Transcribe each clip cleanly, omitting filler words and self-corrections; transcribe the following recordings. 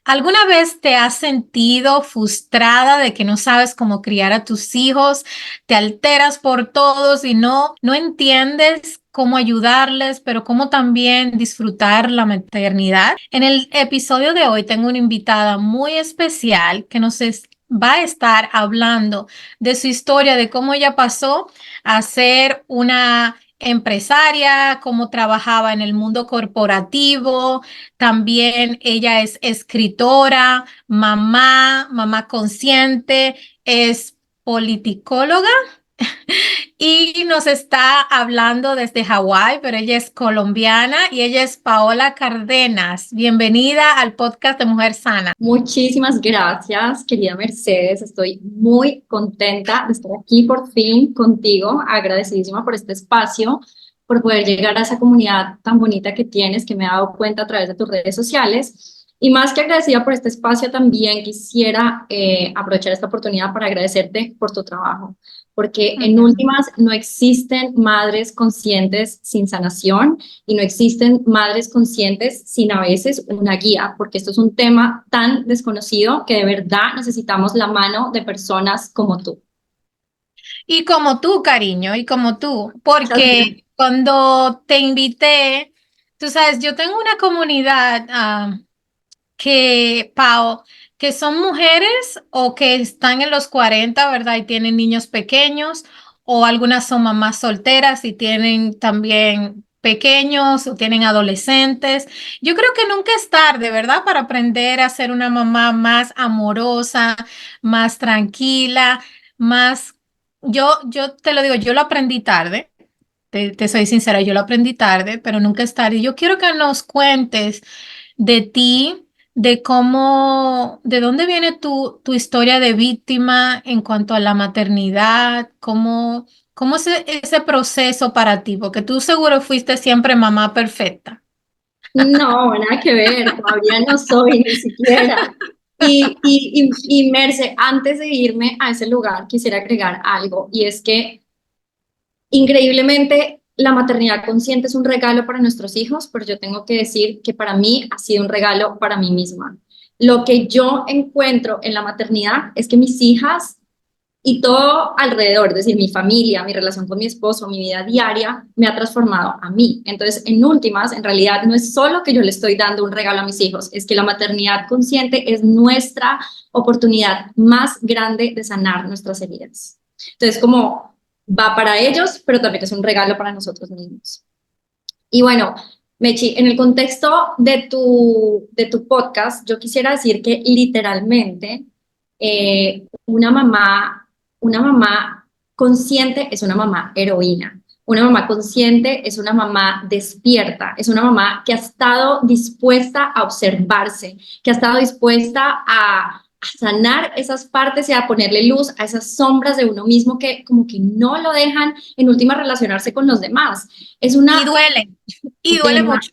¿Alguna vez te has sentido frustrada de que no sabes cómo criar a tus hijos? Te alteras por todos y no entiendes cómo ayudarles, pero cómo también disfrutar la maternidad. En el episodio de hoy tengo una invitada muy especial que va a estar hablando de su historia, de cómo ella pasó a ser una empresaria, cómo trabajaba en el mundo corporativo. También ella es escritora, mamá consciente, es politicóloga y nos está hablando desde Hawái, pero ella es colombiana y ella es Paola Cárdenas. Bienvenida al podcast de Mujer Sana. Muchísimas gracias, querida Mercedes. Estoy muy contenta de estar aquí por fin contigo, agradecidísima por este espacio, por poder llegar a esa comunidad tan bonita que tienes, que me he dado cuenta a través de tus redes sociales. Y más que agradecida por este espacio, también quisiera aprovechar esta oportunidad para agradecerte por tu trabajo, porque en Ujú. últimas no existen madres conscientes sin sanación y no existen madres conscientes sin a veces una guía, porque esto es un tema tan desconocido que de verdad necesitamos la mano de personas como tú. Y como tú, cariño, y como tú, Muchas gracias. porque cuando te invité, tú sabes, yo tengo una comunidad, Pao, que son mujeres o que están en los 40, ¿verdad? Y tienen niños pequeños, o algunas son mamás solteras y tienen también pequeños o tienen adolescentes. Yo creo que nunca es tarde, ¿verdad? Para aprender a ser una mamá más amorosa, más tranquila, más... yo te lo digo, yo lo aprendí tarde. Te soy sincera, yo lo aprendí tarde, pero nunca es tarde. Yo quiero que nos cuentes de ti, de cómo, de dónde viene tu historia de víctima en cuanto a la maternidad, cómo es ese proceso para ti, porque tú seguro fuiste siempre mamá perfecta. No, nada que ver, todavía no soy ni siquiera. Y Merce, antes de irme a ese lugar, quisiera agregar algo, y es que increíblemente, la maternidad consciente es un regalo para nuestros hijos, pero yo tengo que decir que para mí ha sido un regalo para mí misma. Lo que yo encuentro en la maternidad es que mis hijas y todo alrededor, es decir, mi familia, mi relación con mi esposo, mi vida diaria, me ha transformado a mí. Entonces, en últimas, en realidad no es solo que yo le estoy dando un regalo a mis hijos, es que la maternidad consciente es nuestra oportunidad más grande de sanar nuestras heridas. Entonces, como va para ellos, pero también es un regalo para nosotros mismos. Y bueno, Mechi, en el contexto de tu podcast, yo quisiera decir que literalmente una mamá consciente es una mamá heroína. Una mamá consciente es una mamá despierta, es una mamá que ha estado dispuesta a observarse, que ha estado dispuesta a sanar esas partes y a ponerle luz a esas sombras de uno mismo que como que no lo dejan en última relacionarse con los demás. Es Y una duele, y duele dema- mucho.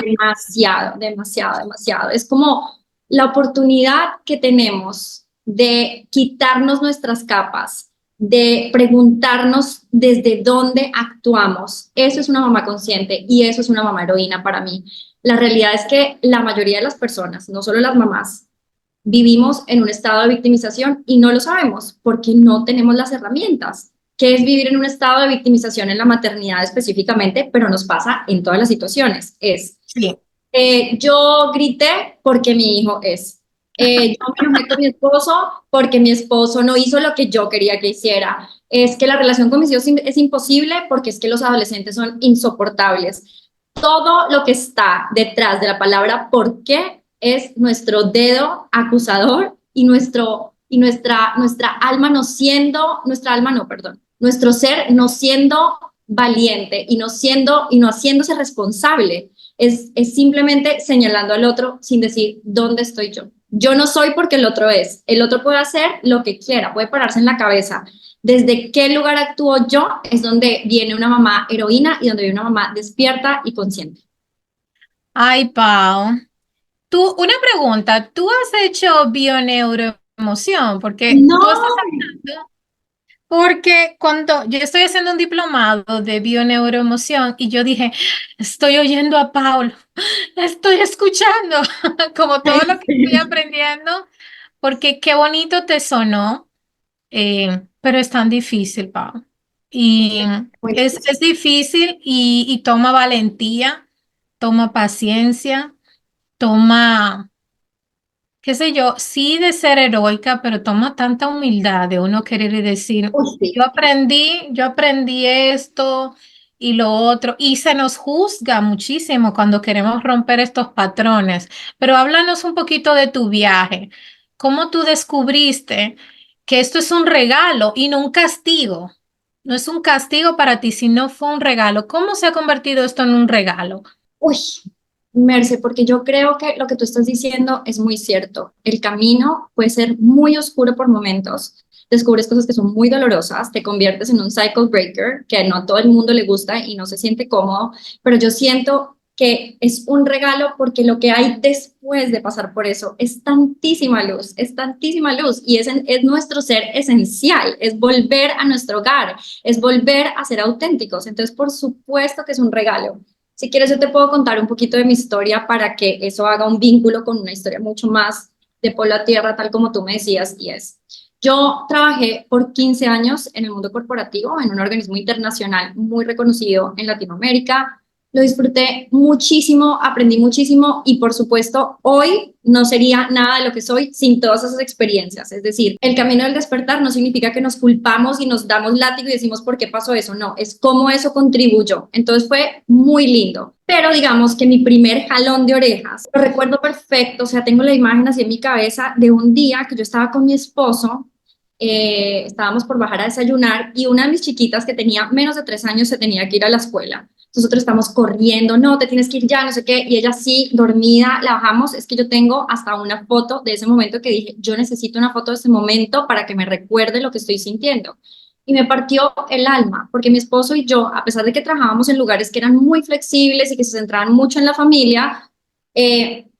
demasiado, demasiado, demasiado. Es como la oportunidad que tenemos de quitarnos nuestras capas, de preguntarnos desde dónde actuamos. Eso es una mamá consciente y eso es una mamá heroína para mí. La realidad es que la mayoría de las personas, no solo las mamás, vivimos en un estado de victimización y no lo sabemos porque no tenemos las herramientas. ¿Qué es vivir en un estado de victimización en la maternidad específicamente? Pero nos pasa en todas las situaciones. Sí. Yo grité porque mi hijo es. Yo me enojé con mi esposo porque mi esposo no hizo lo que yo quería que hiciera. Es que la relación con mis hijos es imposible porque es que los adolescentes son insoportables. Todo lo que está detrás de la palabra por qué es nuestro dedo acusador y nuestra alma no siendo, nuestra alma no, perdón, nuestro ser no siendo valiente y no haciéndose responsable. Es simplemente señalando al otro sin decir dónde estoy yo. Yo no soy porque el otro es. El otro puede hacer lo que quiera, puede pararse en la cabeza. Desde qué lugar actúo yo es donde viene una mamá heroína y donde viene una mamá despierta y consciente. Ay, Pau. Una pregunta, ¿tú has hecho bioneuroemoción? Porque No, tú estás hablando, porque cuando yo estoy haciendo un diplomado de bioneuroemoción y yo dije, estoy oyendo a Paul. Estoy escuchando como todo Ay, lo que estoy sí. aprendiendo, porque qué bonito te sonó, pero es tan difícil, Pau. Y Muy es difícil. difícil y toma valentía, toma paciencia, toma, qué sé yo, sí de ser heroica, pero toma tanta humildad de uno querer y decir, Uy, sí. yo aprendí esto y lo otro, y se nos juzga muchísimo cuando queremos romper estos patrones. Pero háblanos un poquito de tu viaje. ¿Cómo tú descubriste que esto es un regalo y no un castigo? No es un castigo para ti, sino fue un regalo. ¿Cómo se ha convertido esto en un regalo? Uy, Merce, porque yo creo que lo que tú estás diciendo es muy cierto. El camino puede ser muy oscuro por momentos. Descubres cosas que son muy dolorosas, te conviertes en un cycle breaker que no a todo el mundo le gusta y no se siente cómodo, pero yo siento que es un regalo porque lo que hay después de pasar por eso es tantísima luz y es nuestro ser esencial, es volver a nuestro hogar, es volver a ser auténticos. Entonces, por supuesto que es un regalo. Si quieres, yo te puedo contar un poquito de mi historia para que eso haga un vínculo con una historia mucho más de polo a tierra, tal como tú me decías, y es. Yo trabajé por 15 años en el mundo corporativo, en un organismo internacional muy reconocido en Latinoamérica. Lo disfruté muchísimo, aprendí muchísimo y por supuesto hoy no sería nada de lo que soy sin todas esas experiencias. Es decir, el camino del despertar no significa que nos culpamos y nos damos látigo y decimos por qué pasó eso, no, es cómo eso contribuyó. Entonces fue muy lindo. Pero digamos que mi primer jalón de orejas, lo recuerdo perfecto, o sea, tengo la imagen así en mi cabeza de un día que yo estaba con mi esposo, estábamos por bajar a desayunar y una de mis chiquitas que tenía menos de 3 años se tenía que ir a la escuela. Nosotros estamos corriendo, no, te tienes que ir ya, no sé qué, y ella sí, dormida, la bajamos. Es que yo tengo hasta una foto de ese momento que dije, yo necesito una foto de ese momento para que me recuerde lo que estoy sintiendo. Y me partió el alma, porque mi esposo y yo, a pesar de que trabajábamos en lugares que eran muy flexibles y que se centraban mucho en la familia,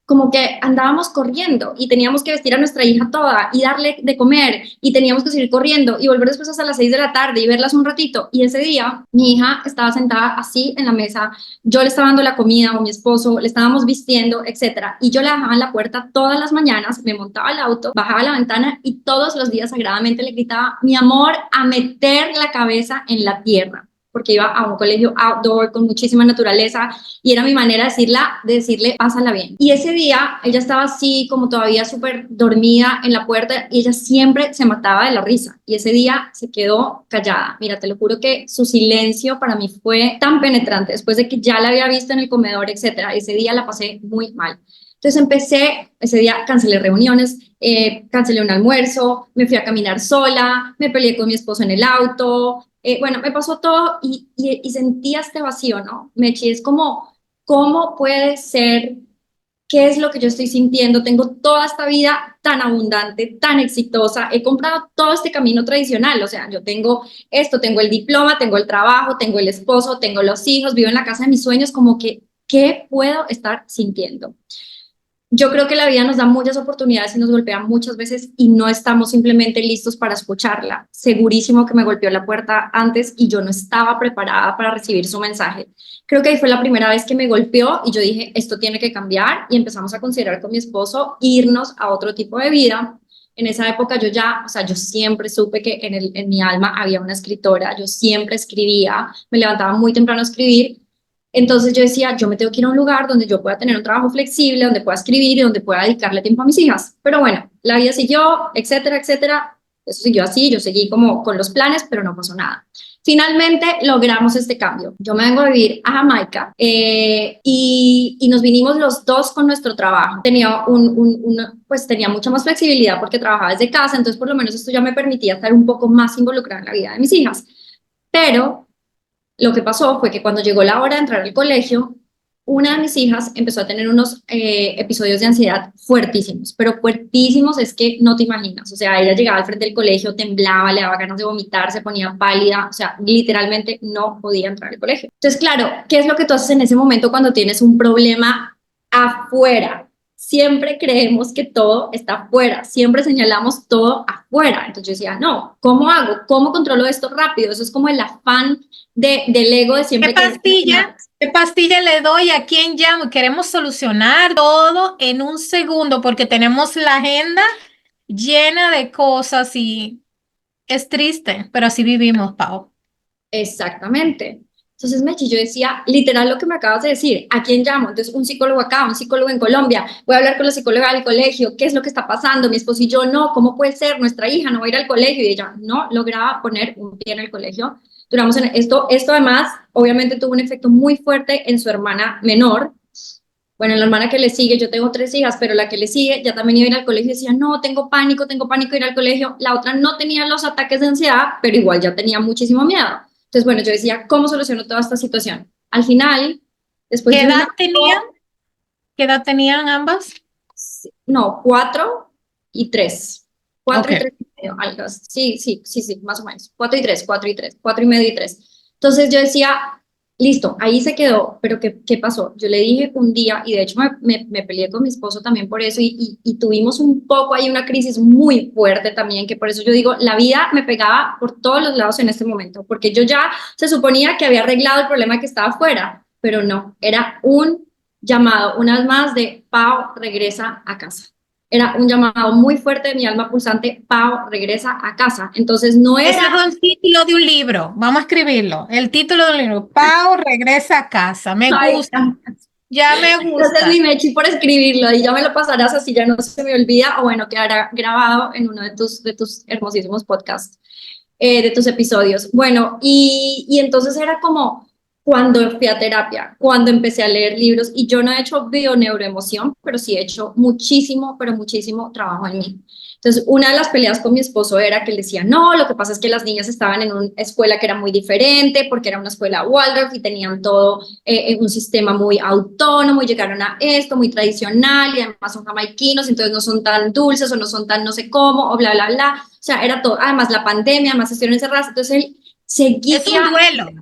como que andábamos corriendo y teníamos que vestir a nuestra hija toda y darle de comer y teníamos que seguir corriendo y volver después hasta las 6 de la tarde y verlas un ratito. Y ese día mi hija estaba sentada así en la mesa, yo le estaba dando la comida o mi esposo, le estábamos vistiendo, etcétera. Y yo la dejaba en la puerta todas las mañanas, me montaba al auto, bajaba la ventana y todos los días sagradamente le gritaba, mi amor, a meter la cabeza en la tierra porque iba a un colegio outdoor con muchísima naturaleza y era mi manera de decirle, pásala bien. Y ese día ella estaba así como todavía súper dormida en la puerta y ella siempre se mataba de la risa y ese día se quedó callada. Mira, te lo juro que su silencio para mí fue tan penetrante después de que ya la había visto en el comedor, etcétera. Ese día la pasé muy mal. Entonces ese día cancelé reuniones, cancelé un almuerzo, me fui a caminar sola, me peleé con mi esposo en el auto, bueno, me pasó todo y sentía este vacío, ¿no? Mechi, es como, ¿cómo puede ser? ¿Qué es lo que yo estoy sintiendo? Tengo toda esta vida tan abundante, tan exitosa, he comprado todo este camino tradicional, o sea, yo tengo esto, tengo el diploma, tengo el trabajo, tengo el esposo, tengo los hijos, vivo en la casa de mis sueños, como que, ¿qué puedo estar sintiendo? Yo creo que la vida nos da muchas oportunidades y nos golpea muchas veces y no estamos simplemente listos para escucharla. Segurísimo que me golpeó la puerta antes y yo no estaba preparada para recibir su mensaje. Creo que ahí fue la primera vez que me golpeó y yo dije, esto tiene que cambiar y empezamos a considerar con mi esposo irnos a otro tipo de vida. En esa época yo ya, o sea, yo siempre supe que en mi alma había una escritora, yo siempre escribía, me levantaba muy temprano a escribir. Entonces yo decía, yo me tengo que ir a un lugar donde yo pueda tener un trabajo flexible, donde pueda escribir y donde pueda dedicarle tiempo a mis hijas. Pero bueno, la vida siguió, etcétera, etcétera. Eso siguió así, yo seguí como con los planes, pero no pasó nada. Finalmente logramos este cambio. Yo me vengo a vivir a Jamaica y nos vinimos los dos con nuestro trabajo. Pues tenía mucha más flexibilidad porque trabajaba desde casa, entonces por lo menos esto ya me permitía estar un poco más involucrada en la vida de mis hijas. Pero lo que pasó fue que cuando llegó la hora de entrar al colegio, una de mis hijas empezó a tener unos episodios de ansiedad fuertísimos, pero fuertísimos es que no te imaginas. O sea, ella llegaba al frente del colegio, temblaba, le daba ganas de vomitar, se ponía pálida, o sea, literalmente no podía entrar al colegio. Entonces, claro, ¿qué es lo que tú haces en ese momento cuando tienes un problema afuera? siempre creemos que todo está afuera, siempre señalamos todo afuera. Entonces yo decía, no, ¿cómo hago? ¿Cómo controlo esto rápido? Eso es como el afán del ego de ¿Qué siempre querer pastilla? solucionar. ¿Qué pastilla le doy? ¿A quién llamo? Queremos solucionar todo en un segundo porque tenemos la agenda llena de cosas y es triste, pero así vivimos, Pau. Exactamente. Entonces, Mechi, yo decía, literal lo que me acabas de decir, ¿a quién llamo? Entonces, un psicólogo acá, un psicólogo en Colombia, voy a hablar con la psicóloga del colegio, ¿qué es lo que está pasando? Mi esposo y yo, no, ¿cómo puede ser? Nuestra hija no va a ir al colegio y ella no lograba poner un pie en el colegio. Duramos en esto además, obviamente tuvo un efecto muy fuerte en su hermana menor. Bueno, la hermana que le sigue, yo tengo 3 hijas, pero la que le sigue ya también iba a ir al colegio y decía, no, tengo pánico de ir al colegio. La otra no tenía los ataques de ansiedad, pero igual ya tenía muchísimo miedo. Entonces, bueno, yo decía, ¿cómo soluciono toda esta situación? Al final, después ¿Qué de un edad tenían? año, ¿Qué edad tenían ambas? no, 4 y 3. Cuatro Ok. y tres y medio, algo así. Sí, más o menos. 4 y 3, 4 y 3, 4 y medio y 3. Entonces yo decía, listo, ahí se quedó, pero ¿qué pasó? Yo le dije un día, y de hecho me peleé con mi esposo también por eso, y tuvimos un poco ahí una crisis muy fuerte también, que por eso yo digo, la vida me pegaba por todos los lados en este momento, porque yo ya se suponía que había arreglado el problema que estaba afuera, pero no, era un llamado, una vez más, de Pau, regresa a casa. Era un llamado muy fuerte de mi alma pulsante, Pau, regresa a casa. Entonces no Ese es era, un título de un libro. Vamos a escribirlo. El título de un libro. Pau regresa a casa. Me ay, gusta. Ya me entonces gusta. mi Mechi por escribirlo y ya me lo pasarás así ya no se me olvida o bueno, quedará grabado en uno de tus hermosísimos podcasts, de tus episodios. Bueno, y entonces era como cuando fui a terapia, cuando empecé a leer libros y yo no he hecho bioneuroemoción, pero sí he hecho muchísimo, pero muchísimo trabajo en mí. Entonces, una de las peleas con mi esposo era que él decía, no, lo que pasa es que las niñas estaban en una escuela que era muy diferente, porque era una escuela Waldorf y tenían todo en un sistema muy autónomo y llegaron a esto, muy tradicional y además son jamaiquinos, entonces no son tan dulces o no son tan no sé cómo o bla, bla, bla. O sea, era todo, además la pandemia, además estuvieron encerradas, entonces él Es un seguía, duelo. sí,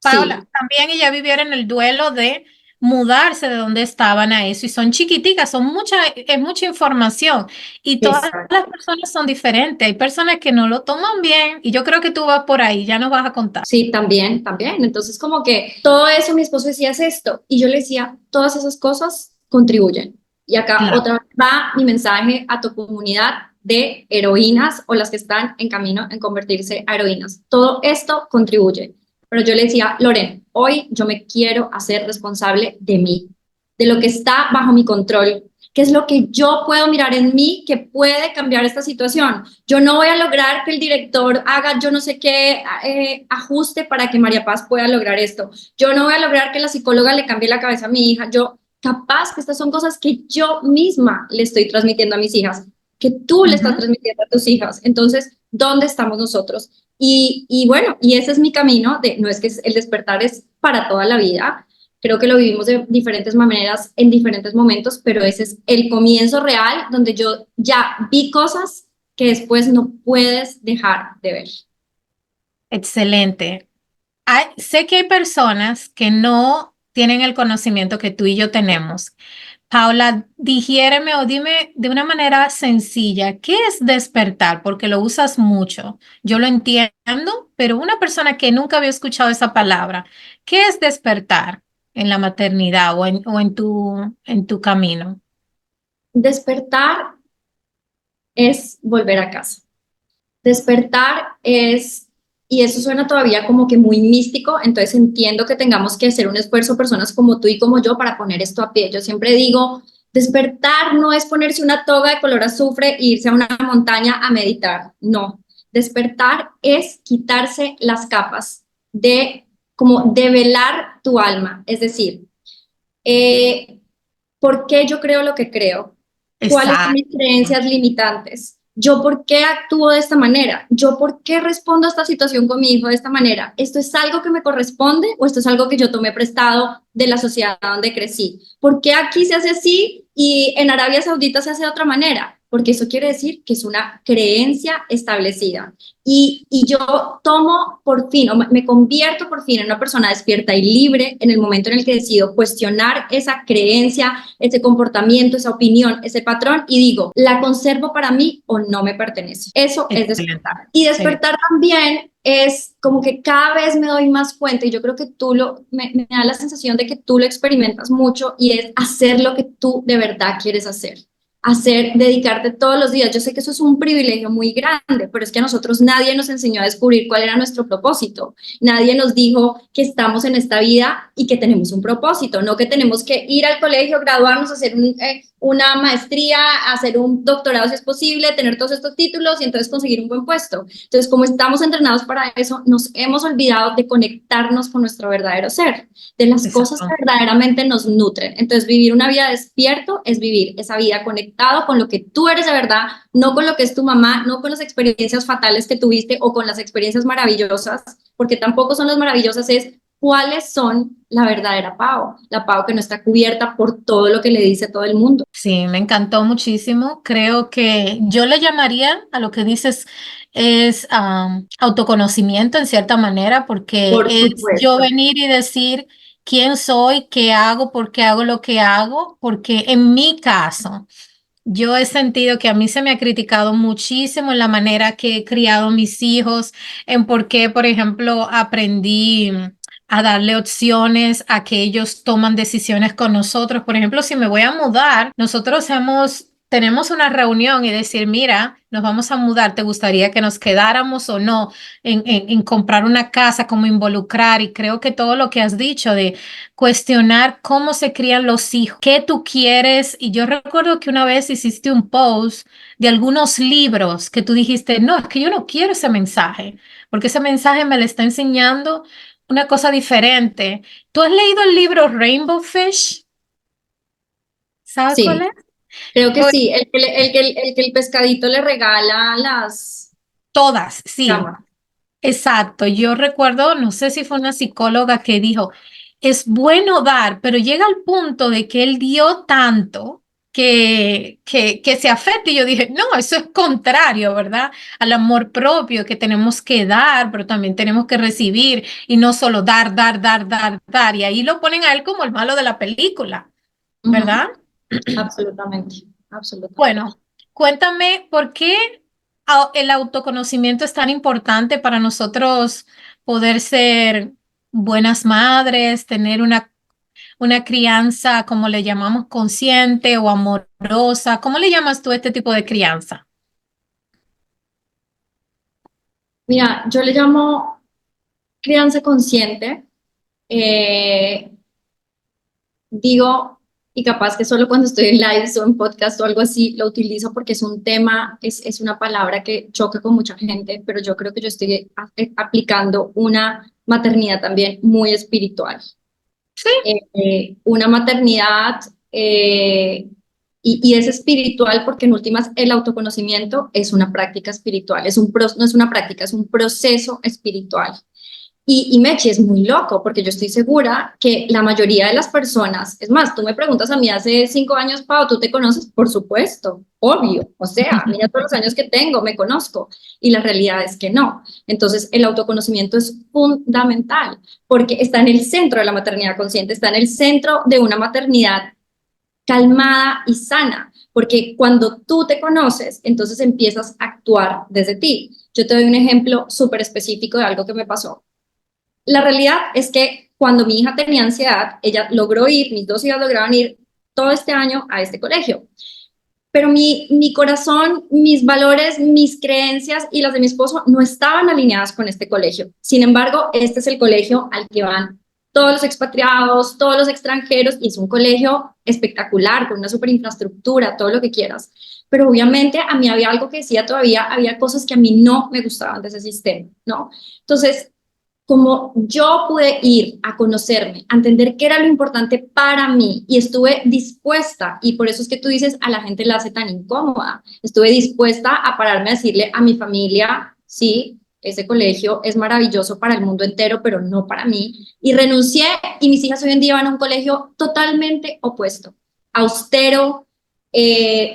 Paola, también ella vivieron el duelo de mudarse de donde estaban a eso y son chiquiticas, es mucha información y todas las exacto. personas son diferentes. Hay personas que no lo toman bien y yo creo que tú vas por ahí, ya nos vas a contar. Sí, también, también. Entonces, como que todo eso, mi esposo decía, es esto. Y yo le decía, todas esas cosas contribuyen. Y acá Claro. otra vez va mi mensaje a tu comunidad de heroínas o las que están en camino en convertirse a heroínas. Todo esto contribuye. Pero yo le decía, Loren, hoy yo me quiero hacer responsable de mí, de lo que está bajo mi control. ¿Qué es lo que yo puedo mirar en mí que puede cambiar esta situación? Yo no voy a lograr que el director haga yo no sé qué ajuste para que María Paz pueda lograr esto. Yo no voy a lograr que la psicóloga le cambie la cabeza a mi hija. Yo, capaz que estas son cosas que yo misma le estoy transmitiendo a mis hijas, que tú le estás Ujú. transmitiendo a tus hijas. Entonces, ¿dónde estamos nosotros? Y bueno, y ese es mi camino de, no es que el despertar es para toda la vida, creo que lo vivimos de diferentes maneras en diferentes momentos, pero ese es el comienzo real donde yo ya vi cosas que después no puedes dejar de ver. Excelente. Sé que hay personas que no tienen el conocimiento que tú y yo tenemos. Paula, digiéreme o dime de una manera sencilla, ¿qué es despertar? Porque lo usas mucho. Yo lo entiendo, pero una persona que nunca había escuchado esa palabra, ¿qué es despertar en la maternidad o en tu camino? Despertar es volver a casa. Despertar es, y eso suena todavía como que muy místico, entonces entiendo que tengamos que hacer un esfuerzo, personas como tú y como yo, para poner esto a pie. Yo siempre digo, despertar no es ponerse una toga de color azufre e irse a una montaña a meditar, no. Despertar es quitarse las capas de, como develar tu alma, es decir, eh, ¿por qué yo creo lo que creo? ¿Cuáles son mis Exacto. creencias limitantes? ¿Yo por qué actúo de esta manera? ¿Yo por qué respondo a esta situación con mi hijo de esta manera? ¿Esto es algo que me corresponde o esto es algo que yo tomé prestado de la sociedad donde crecí? ¿Por qué aquí se hace así y en Arabia Saudita se hace de otra manera? porque eso quiere decir que es una creencia establecida. Y yo tomo por fin, o me convierto por fin en una persona despierta y libre en el momento en el que decido cuestionar esa creencia, ese comportamiento, esa opinión, ese patrón, y digo, ¿la conservo para mí o no me pertenece? Eso es Excelente. despertar. Y despertar también es como que cada vez me doy más cuenta, y yo creo que me da la sensación de que tú lo experimentas mucho, y es hacer lo que tú de verdad quieres hacer, dedicarte todos los días. Yo sé que eso es un privilegio muy grande, pero es que a nosotros nadie nos enseñó a descubrir cuál era nuestro propósito. Nadie nos dijo que estamos en esta vida y que tenemos un propósito, no que tenemos que ir al colegio, graduarnos, hacer una maestría, hacer un doctorado si es posible, tener todos estos títulos y entonces conseguir un buen puesto. Entonces, como estamos entrenados para eso, nos hemos olvidado de conectarnos con nuestro verdadero ser, de las cosas que Exacto. verdaderamente nos nutren. Entonces, vivir una vida despierto es vivir esa vida conectado con lo que tú eres de verdad, no con lo que es tu mamá, no con las experiencias fatales que tuviste o con las experiencias maravillosas, porque tampoco son las maravillosas, es cuáles son la verdadera Pau, la Pau que no está cubierta por todo lo que le dice todo el mundo. Sí, me encantó muchísimo. Creo que yo le llamaría a lo que dices es autoconocimiento en cierta manera, porque Por es yo supuesto. venir y decir quién soy, qué hago, por qué hago lo que hago, porque en mi caso, yo he sentido que a mí se me ha criticado muchísimo en la manera que he criado a mis hijos, en por qué, por ejemplo, aprendí a darle opciones a que ellos toman decisiones con nosotros. Por ejemplo, si me voy a mudar, tenemos una reunión y decir, mira, nos vamos a mudar, ¿te gustaría que nos quedáramos o no en comprar una casa, como involucrar? Y creo que todo lo que has dicho de cuestionar cómo se crían los hijos, qué tú quieres. Y yo recuerdo que una vez hiciste un post de algunos libros que tú dijiste, no, es que yo no quiero ese mensaje, porque ese mensaje me le está enseñando una cosa diferente. ¿Tú has leído el libro Rainbow Fish? ¿Sabes cuál Sí, es? creo que Pues, sí, el que el pescadito le regala las todas, sí. llamas. Exacto, yo recuerdo, no sé si fue una psicóloga que dijo, es bueno dar, pero llega al punto de que él dio tanto que se afecta. Y yo dije, no, eso es contrario, ¿verdad? Al amor propio que tenemos que dar, pero también tenemos que recibir y no solo dar, dar, dar, dar, dar. Y ahí lo ponen a él como el malo de la película, Ujú. ¿verdad? Absolutamente, absolutamente. Bueno, cuéntame por qué el autoconocimiento es tan importante para nosotros poder ser buenas madres, tener una crianza, como le llamamos, consciente o amorosa. ¿Cómo le llamas tú a este tipo de crianza? Mira, yo le llamo crianza consciente. eh, Digo, y capaz que solo cuando estoy en live o en podcast o algo así lo utilizo porque es un tema, es una palabra que choca con mucha gente, pero yo creo que yo estoy aplicando una maternidad también muy espiritual. Sí, Una maternidad, y es espiritual porque en últimas el autoconocimiento es una práctica espiritual, no es una práctica, es un proceso espiritual. Y Mechi es muy loco porque yo estoy segura que la mayoría de las personas, es más, tú me preguntas a mí hace 5 años, Pau, ¿tú te conoces? Por supuesto, obvio, o sea, mira todos los años que tengo, me conozco, y la realidad es que no. Entonces, el autoconocimiento es fundamental porque está en el centro de la maternidad consciente, está en el centro de una maternidad calmada y sana, porque cuando tú te conoces, entonces empiezas a actuar desde ti. Yo te doy un ejemplo súper específico de algo que me pasó. La realidad es que cuando mi hija tenía ansiedad, ella logró ir, mis dos hijas lograron ir todo este año a este colegio. Pero mi corazón, mis valores, mis creencias y las de mi esposo no estaban alineadas con este colegio. Sin embargo, este es el colegio al que van todos los expatriados, todos los extranjeros, y es un colegio espectacular, con una super infraestructura, todo lo que quieras. Pero obviamente a mí había algo que decía todavía, había cosas que a mí no me gustaban de ese sistema, ¿no? Entonces, como yo pude ir a conocerme, a entender qué era lo importante para mí y estuve dispuesta, y por eso es que tú dices a la gente la hace tan incómoda, estuve dispuesta a pararme a decirle a mi familia, sí, ese colegio es maravilloso para el mundo entero, pero no para mí, y renuncié, y mis hijas hoy en día van a un colegio totalmente opuesto, austero,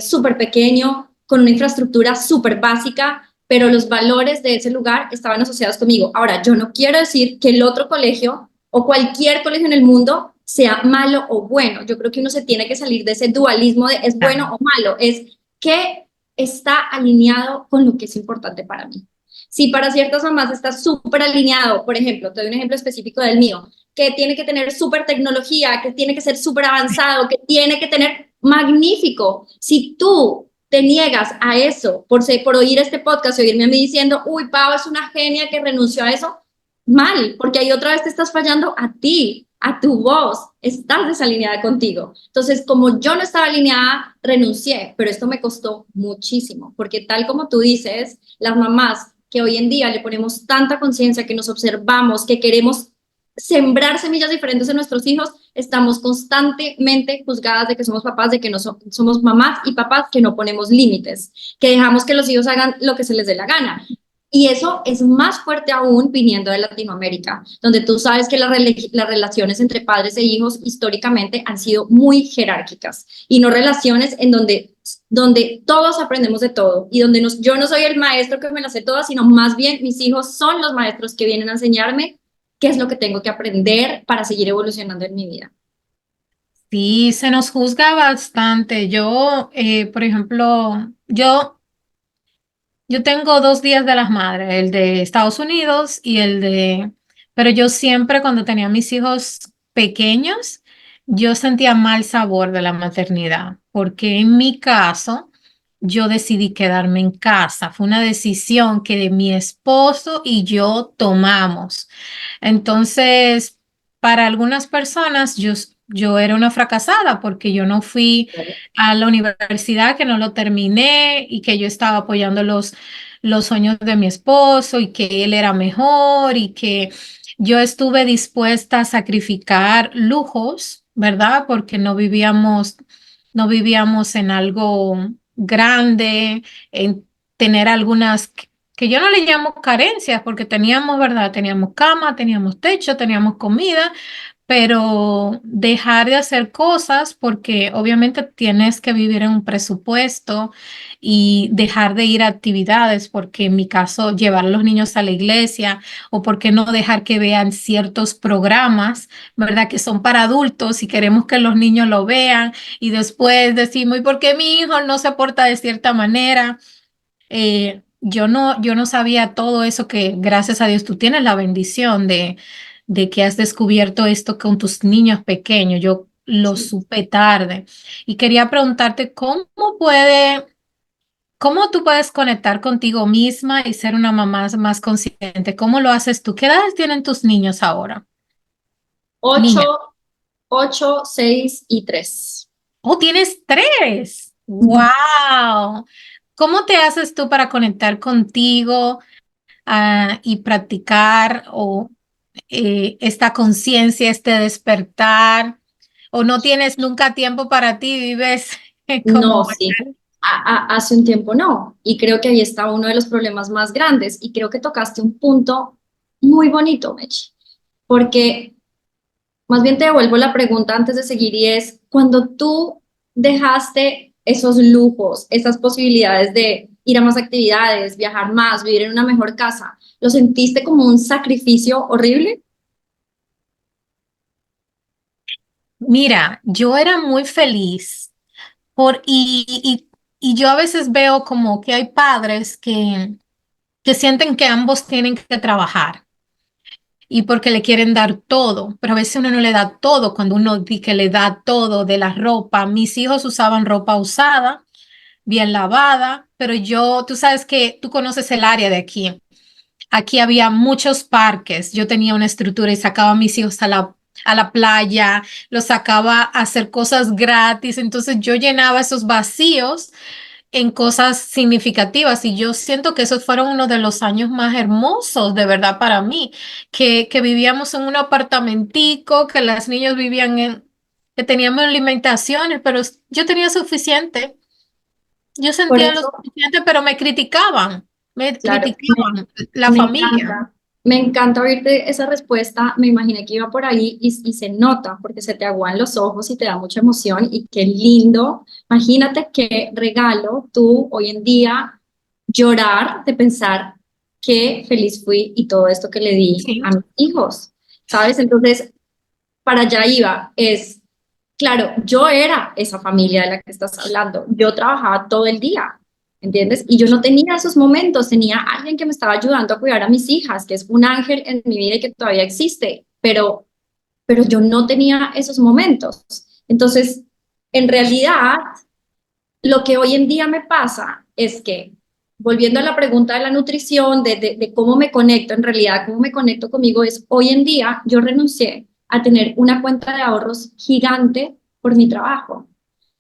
súper pequeño, con una infraestructura súper básica, pero los valores de ese lugar estaban asociados conmigo. Ahora, yo no quiero decir que el otro colegio o cualquier colegio en el mundo sea malo o bueno. Yo creo que uno se tiene que salir de ese dualismo de es bueno o malo, es que está alineado con lo que es importante para mí. Si para ciertas mamás está súper alineado, por ejemplo, te doy un ejemplo específico del mío, que tiene que tener súper tecnología, que tiene que ser súper avanzado, que tiene que tener magnífico. Si tú te niegas a eso por oír este podcast y oírme a mí diciendo, uy, Pau es una genia que renunció a eso, mal, porque ahí otra vez te estás fallando a ti, a tu voz, estás desalineada contigo. Entonces, como yo no estaba alineada, renuncié, pero esto me costó muchísimo, porque tal como tú dices, las mamás que hoy en día le ponemos tanta conciencia, que nos observamos, que queremos sembrar semillas diferentes en nuestros hijos, estamos constantemente juzgadas de que somos papás, de que no somos mamás y papás que no ponemos límites, que dejamos que los hijos hagan lo que se les dé la gana. Y eso es más fuerte aún viniendo de Latinoamérica, donde tú sabes que las relaciones entre padres e hijos históricamente han sido muy jerárquicas y no relaciones en donde todos aprendemos de todo y donde yo no soy el maestro que me las sé todas, sino más bien mis hijos son los maestros que vienen a enseñarme qué es lo que tengo que aprender para seguir evolucionando en mi vida. Sí, se nos juzga bastante. Yo, por ejemplo, yo tengo 2 días de las madres, el de Estados Unidos y pero yo siempre cuando tenía mis hijos pequeños, yo sentía mal sabor de la maternidad, porque en mi caso, yo decidí quedarme en casa. Fue una decisión que mi esposo y yo tomamos. Entonces, para algunas personas, yo era una fracasada porque yo no fui a la universidad, que no lo terminé y que yo estaba apoyando los sueños de mi esposo y que él era mejor y que yo estuve dispuesta a sacrificar lujos, ¿verdad? Porque no vivíamos en algo grande, en tener algunas que yo no le llamo carencias, porque teníamos, ¿verdad? Teníamos cama, teníamos techo, teníamos comida, pero dejar de hacer cosas porque obviamente tienes que vivir en un presupuesto y dejar de ir a actividades, porque en mi caso llevar a los niños a la iglesia o porque no dejar que vean ciertos programas, ¿verdad? Que son para adultos y queremos que los niños lo vean y después decimos, ¿y por qué mi hijo no se porta de cierta manera? Yo no sabía todo eso que gracias a Dios tú tienes la bendición de que has descubierto esto con tus niños pequeños. Yo lo Sí. supe tarde y quería preguntarte cómo tú puedes conectar contigo misma y ser una mamá más consciente. ¿Cómo lo haces tú? ¿Qué edades tienen tus niños ahora? Ocho, Niña. 8, 6 y 3. Oh, tienes 3. ¡Wow! ¿Cómo te haces tú para conectar contigo? Y practicar esta conciencia, este despertar, o no tienes nunca tiempo para ti, vives No, como... sí. Hace un tiempo no. Y creo que ahí está uno de los problemas más grandes. Y creo que tocaste un punto muy bonito, Mechi. Porque más bien te devuelvo la pregunta antes de seguir y es, cuando tú dejaste esos lujos, esas posibilidades de ir a más actividades, viajar más, vivir en una mejor casa, ¿lo sentiste como un sacrificio horrible? Mira, yo era muy feliz y yo a veces veo como que hay padres que sienten que ambos tienen que trabajar y porque le quieren dar todo, pero a veces uno no le da todo cuando uno dice que le da todo de la ropa. Mis hijos usaban ropa usada, bien lavada, pero tú sabes que tú conoces el área de aquí. Aquí había muchos parques. Yo tenía una estructura y sacaba a mis hijos a la playa, los sacaba a hacer cosas gratis. Entonces yo llenaba esos vacíos en cosas significativas y yo siento que esos fueron uno de los años más hermosos de verdad para mí, que vivíamos en un apartamentico, que las niñas que teníamos alimentaciones, pero yo tenía suficiente. Yo Por sentía lo eso, suficiente, pero me claro, criticaban la me familia. encanta. Me encanta oírte esa respuesta, me imaginé que iba por ahí y se nota porque se te aguan los ojos y te da mucha emoción y qué lindo. Imagínate qué regalo tú hoy en día llorar de pensar qué feliz fui y todo esto que le di Sí. a mis hijos, ¿sabes? Entonces, para allá iba, es, claro, yo era esa familia de la que estás hablando, yo trabajaba todo el día, ¿entiendes? Y yo no tenía esos momentos, tenía alguien que me estaba ayudando a cuidar a mis hijas, que es un ángel en mi vida y que todavía existe, pero yo no tenía esos momentos. Entonces, en realidad, lo que hoy en día me pasa es que, volviendo a la pregunta de la nutrición, de cómo me conecto, en realidad, cómo me conecto conmigo, es hoy en día yo renuncié a tener una cuenta de ahorros gigante por mi trabajo.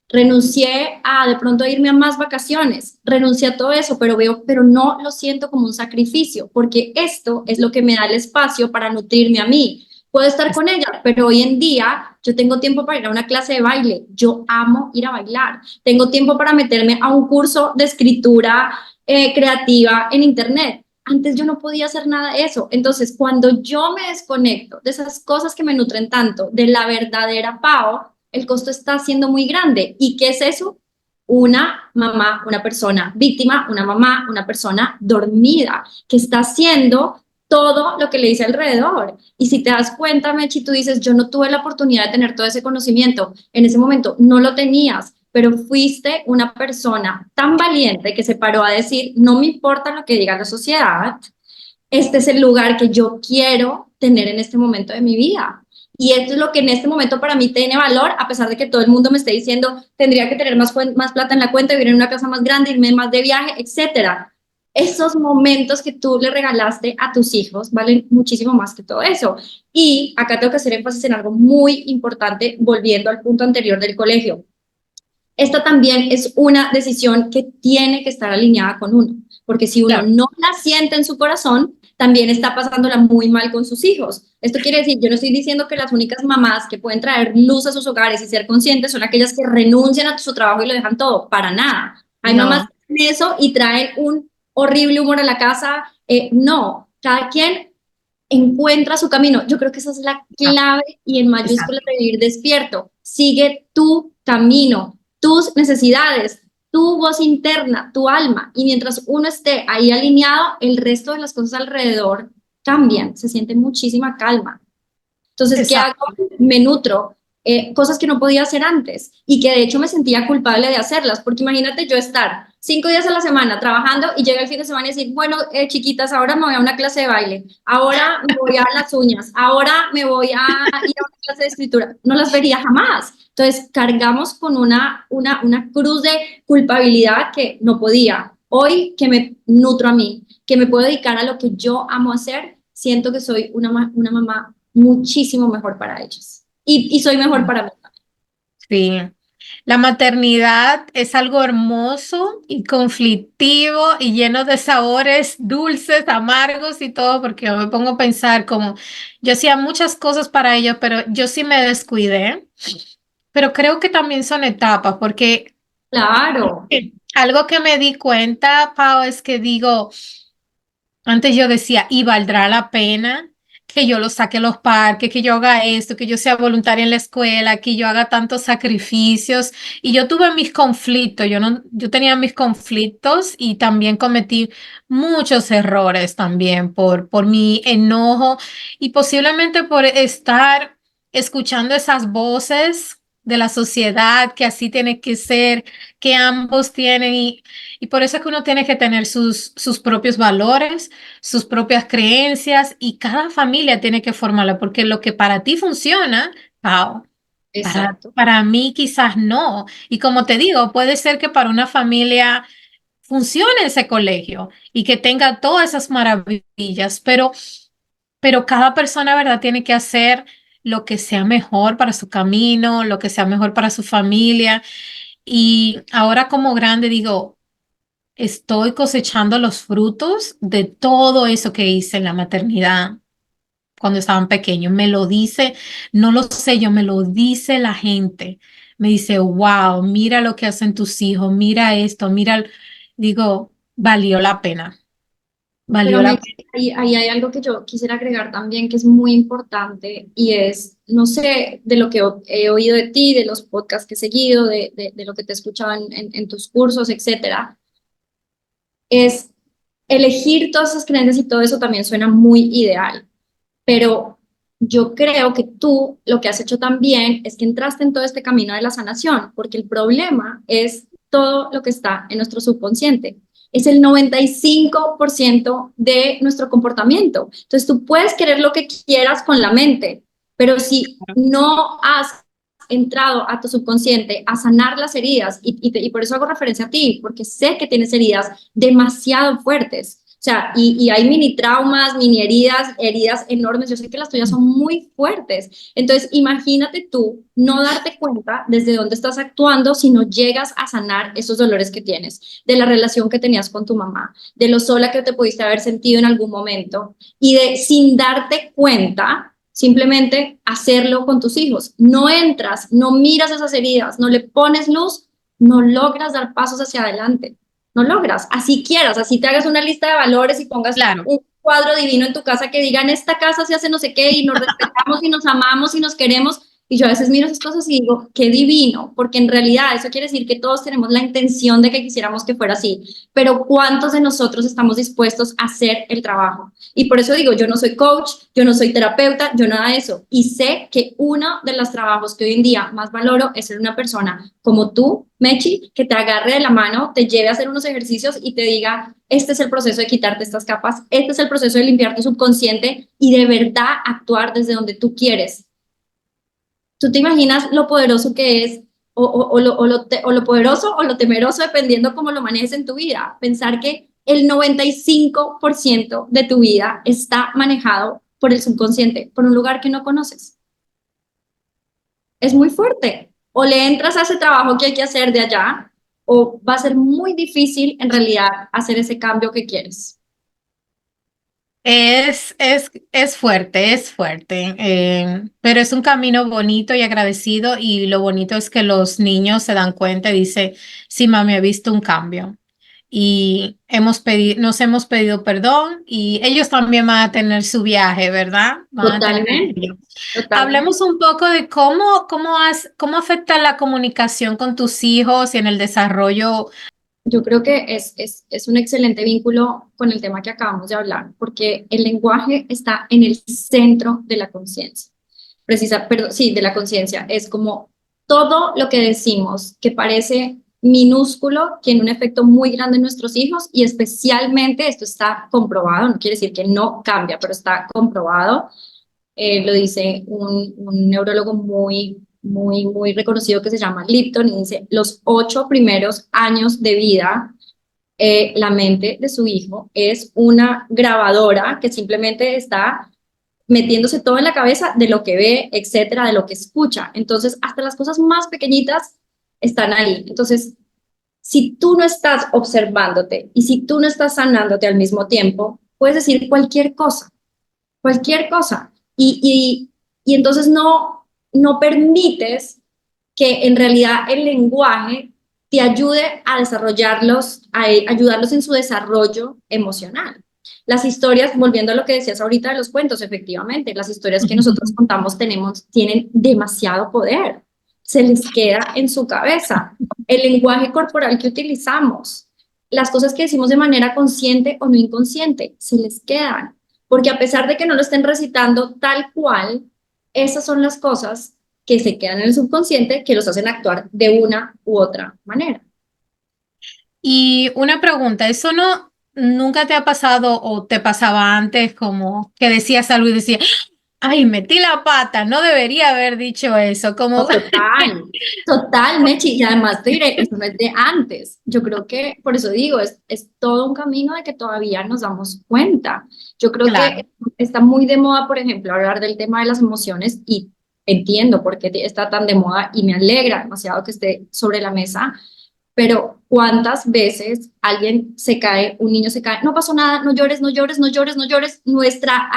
Renuncié a de pronto irme a más vacaciones, renuncié a todo eso, pero no lo siento como un sacrificio, porque esto es lo que me da el espacio para nutrirme a mí. Puedo estar con ella, pero hoy en día yo tengo tiempo para ir a una clase de baile. Yo amo ir a bailar. Tengo tiempo para meterme a un curso de escritura creativa en internet. Antes yo no podía hacer nada de eso. Entonces, cuando yo me desconecto de esas cosas que me nutren tanto, de la verdadera Pau, el costo está siendo muy grande. ¿Y qué es eso? Una mamá, una persona víctima, una mamá, una persona dormida, que está haciendo todo lo que le dice alrededor. Y si te das cuenta, Mechi, tú dices, yo no tuve la oportunidad de tener todo ese conocimiento. En ese momento no lo tenías, pero fuiste una persona tan valiente que se paró a decir, no me importa lo que diga la sociedad, este es el lugar que yo quiero tener en este momento de mi vida. Y esto es lo que en este momento para mí tiene valor, a pesar de que todo el mundo me esté diciendo, tendría que tener más plata en la cuenta, vivir en una casa más grande, irme más de viaje, etcétera. Esos momentos que tú le regalaste a tus hijos valen muchísimo más que todo eso. Y acá tengo que hacer énfasis en algo muy importante, volviendo al punto anterior del colegio. Esta también es una decisión que tiene que estar alineada con uno, porque si uno Claro. no la siente en su corazón, también está pasándola muy mal con sus hijos. Esto quiere decir, yo no estoy diciendo que las únicas mamás que pueden traer luz a sus hogares y ser conscientes son aquellas que renuncian a su trabajo y lo dejan todo, para nada. Hay mamás No, que hacen eso y traen un horrible humor a la casa. No, cada quien encuentra su camino. Yo creo que esa es la no, clave y en mayúsculas exacto. de vivir despierto. Sigue tu camino, tus necesidades, tu voz interna, tu alma. Y mientras uno esté ahí alineado, el resto de las cosas alrededor cambian, se siente muchísima calma. Entonces, ¿qué hago? Exacto. Me nutro. Cosas que no podía hacer antes y que de hecho me sentía culpable de hacerlas, porque imagínate yo estar 5 días a la semana trabajando y llega el fin de semana y decir, bueno, chiquitas, ahora me voy a una clase de baile, ahora me voy a las uñas, ahora me voy a ir a una clase de escritura. No las vería jamás. Entonces, cargamos con una cruz de culpabilidad que no podía. Hoy que me nutro a mí, que me puedo dedicar a lo que yo amo hacer, siento que soy una mamá muchísimo mejor para ellos. Y soy mejor para mí. Sí. La maternidad es algo hermoso y conflictivo y lleno de sabores dulces, amargos y todo, porque yo me pongo a pensar como yo hacía muchas cosas para ellos, pero yo sí me descuidé. Pero creo que también son etapas, porque Claro, algo que me di cuenta, Pau, es que digo, antes yo decía, ¿y valdrá la pena que yo lo saque a los parques, que yo haga esto, que yo sea voluntaria en la escuela, que yo haga tantos sacrificios? Y yo tuve mis conflictos, yo no, yo tenía mis conflictos y también cometí muchos errores también por mi enojo y posiblemente por estar escuchando esas voces de la sociedad, que así tiene que ser, que ambos tienen y por eso es que uno tiene que tener sus propios valores, sus propias creencias y cada familia tiene que formarla, porque lo que para ti funciona, Pau, exacto. para mí quizás no. Y como te digo, puede ser que para una familia funcione ese colegio y que tenga todas esas maravillas, pero cada persona, ¿verdad? Tiene que hacer lo que sea mejor para su camino, lo que sea mejor para su familia. Y ahora como grande digo, estoy cosechando los frutos de todo eso que hice en la maternidad cuando estaban pequeños. Me lo dice, no lo sé yo, me lo dice la gente. Me dice, wow, mira lo que hacen tus hijos, mira esto, mira, digo, valió la pena. Pero Valió la ahí hay algo que yo quisiera agregar también que es muy importante y es, no sé, de lo que he oído de ti, de los podcasts que he seguido, de lo que te he escuchado en tus cursos, etcétera, es elegir todas esas creencias y todo eso también suena muy ideal, pero yo creo que tú lo que has hecho también es que entraste en todo este camino de la sanación, porque el problema es todo lo que está en nuestro subconsciente. Es el 95% de nuestro comportamiento. Entonces tú puedes querer lo que quieras con la mente, pero si no has entrado a tu subconsciente a sanar las heridas, y por eso hago referencia a ti, porque sé que tienes heridas demasiado fuertes. O sea, y hay mini traumas, mini heridas, heridas enormes. Yo sé que las tuyas son muy fuertes. Entonces, imagínate tú no darte cuenta desde dónde estás actuando si no llegas a sanar esos dolores que tienes, de la relación que tenías con tu mamá, de lo sola que te pudiste haber sentido en algún momento y de sin darte cuenta, simplemente hacerlo con tus hijos. No entras, no miras esas heridas, no le pones luz, no logras dar pasos hacia adelante. No logras, así quieras, así te hagas una lista de valores y pongas claro. un cuadro divino en tu casa que diga, en esta casa se hace no sé qué y nos respetamos y nos amamos y nos queremos. Y yo a veces miro esas cosas y digo, qué divino, porque en realidad eso quiere decir que todos tenemos la intención de que quisiéramos que fuera así, pero ¿cuántos de nosotros estamos dispuestos a hacer el trabajo? Y por eso digo, yo no soy coach, yo no soy terapeuta, yo nada de eso. Y sé que uno de los trabajos que hoy en día más valoro es ser una persona como tú, Mechi, que te agarre de la mano, te lleve a hacer unos ejercicios y te diga, este es el proceso de quitarte estas capas, este es el proceso de limpiar tu subconsciente y de verdad actuar desde donde tú quieres. ¿Tú te imaginas lo poderoso que es o lo poderoso o lo temeroso dependiendo cómo lo manejes en tu vida? Pensar que el 95% de tu vida está manejado por el subconsciente, por un lugar que no conoces. Es muy fuerte. O le entras a ese trabajo que hay que hacer de allá, o va a ser muy difícil en realidad hacer ese cambio que quieres. Es fuerte, pero es un camino bonito y agradecido y lo bonito es que los niños se dan cuenta y dicen, sí, mami, he visto un cambio y nos hemos pedido perdón y ellos también van a tener su viaje, ¿verdad? Van a tener el Totalmente, suyo. totalmente. Hablemos un poco de cómo afecta la comunicación con tus hijos y en el desarrollo. Yo creo que es un excelente vínculo con el tema que acabamos de hablar, porque el lenguaje está en el centro de la conciencia. Perdón, sí, de la conciencia. Es como todo lo que decimos que parece minúsculo, tiene un efecto muy grande en nuestros hijos y especialmente esto está comprobado, no quiere decir que no cambia, pero está comprobado lo dice un neurólogo muy reconocido que se llama Lipton y dice, los 8 primeros años de vida, la mente de su hijo es una grabadora que simplemente está metiéndose todo en la cabeza de lo que ve, etcétera, de lo que escucha. Entonces, hasta las cosas más pequeñitas están ahí. Entonces, si tú no estás observándote y si tú no estás sanándote al mismo tiempo, puedes decir cualquier cosa. Y entonces no permites que en realidad el lenguaje te ayude a desarrollarlos, a ayudarlos en su desarrollo emocional. Las historias, volviendo a lo que decías ahorita de los cuentos, efectivamente, las historias que nosotros contamos tienen demasiado poder. Se les queda en su cabeza. El lenguaje corporal que utilizamos, las cosas que decimos de manera consciente o no inconsciente, se les quedan porque a pesar de que no lo estén recitando tal cual, esas son las cosas que se quedan en el subconsciente que los hacen actuar de una u otra manera. Y una pregunta, ¿eso no nunca te ha pasado o te pasaba antes como que decías algo y decías, ay, metí la pata, no debería haber dicho eso, como, No, total, Mechi, y además te diré, eso no es de antes. Yo creo que, por eso digo, es todo un camino de que todavía nos damos cuenta. Yo creo claro. que está muy de moda, por ejemplo, hablar del tema de las emociones y entiendo por qué está tan de moda y me alegra demasiado que esté sobre la mesa, pero ¿cuántas veces alguien se cae, un niño se cae, no pasó nada, no llores, no llores, no llores, no llores? Nuestra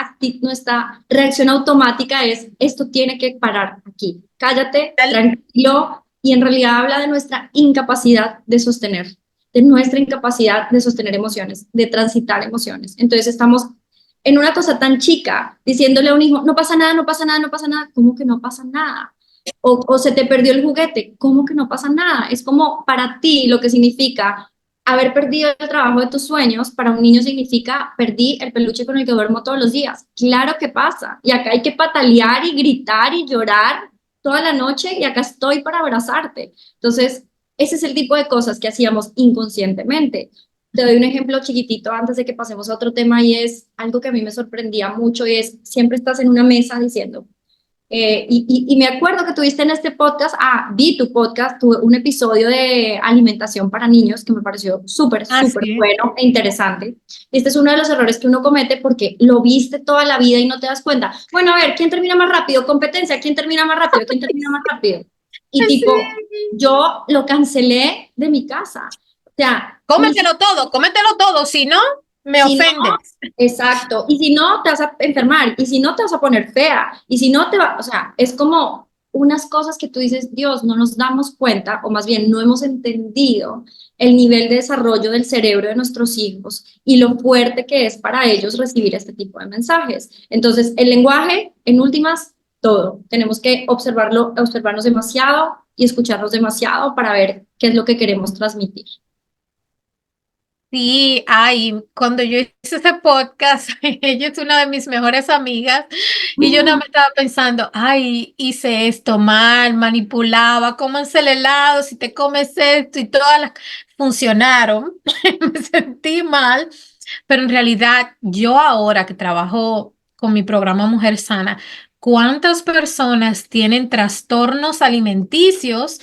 reacción automática es, esto tiene que parar aquí, cállate, tranquilo, y en realidad habla de nuestra incapacidad de sostener, de nuestra incapacidad de sostener emociones, de transitar emociones. Entonces estamos en una cosa tan chica, diciéndole a un hijo, no pasa nada, no pasa nada, no pasa nada, ¿cómo que no pasa nada? O se te perdió el juguete, ¿cómo que no pasa nada? Es como para ti lo que significa haber perdido el trabajo de tus sueños, para un niño significa perdí el peluche con el que duermo todos los días. Claro que pasa. Y acá hay que patalear y gritar y llorar toda la noche y acá estoy para abrazarte. Entonces, ese es el tipo de cosas que hacíamos inconscientemente. Te doy un ejemplo chiquitito antes de que pasemos a otro tema y es algo que a mí me sorprendía mucho y es siempre estás en una mesa diciendo, y me acuerdo que tuviste en este podcast, vi tu podcast, tuve un episodio de alimentación para niños que me pareció súper, súper Así. bueno e interesante. Este es uno de los errores que uno comete porque lo viste toda la vida y no te das cuenta. Bueno, a ver, ¿quién termina más rápido? Competencia, ¿quién termina más rápido? ¿Quién termina más rápido? Y tipo, Sí. yo lo cancelé de mi casa. O sea, Cómetelo todo, si no, me si no, ofendes. exacto. Y si no, te vas a enfermar. Y si no, te vas a poner fea. Y si no, te va, o sea, es como unas cosas que tú dices, Dios, no nos damos cuenta, o más bien no hemos entendido el nivel de desarrollo del cerebro de nuestros hijos y lo fuerte que es para ellos recibir este tipo de mensajes. Entonces, el lenguaje, en últimas, todo. Tenemos que observarlo, observarnos demasiado y escucharnos demasiado para ver qué es lo que queremos transmitir. Sí, ay, cuando yo hice ese podcast, ella es una de mis mejores amigas y yo no me estaba pensando, ay, hice esto mal, manipulaba, cómanse el helado, si te comes esto y todas las funcionaron. Me sentí mal, pero en realidad yo ahora que trabajo con mi programa Mujer Sana, ¿cuántas personas tienen trastornos alimenticios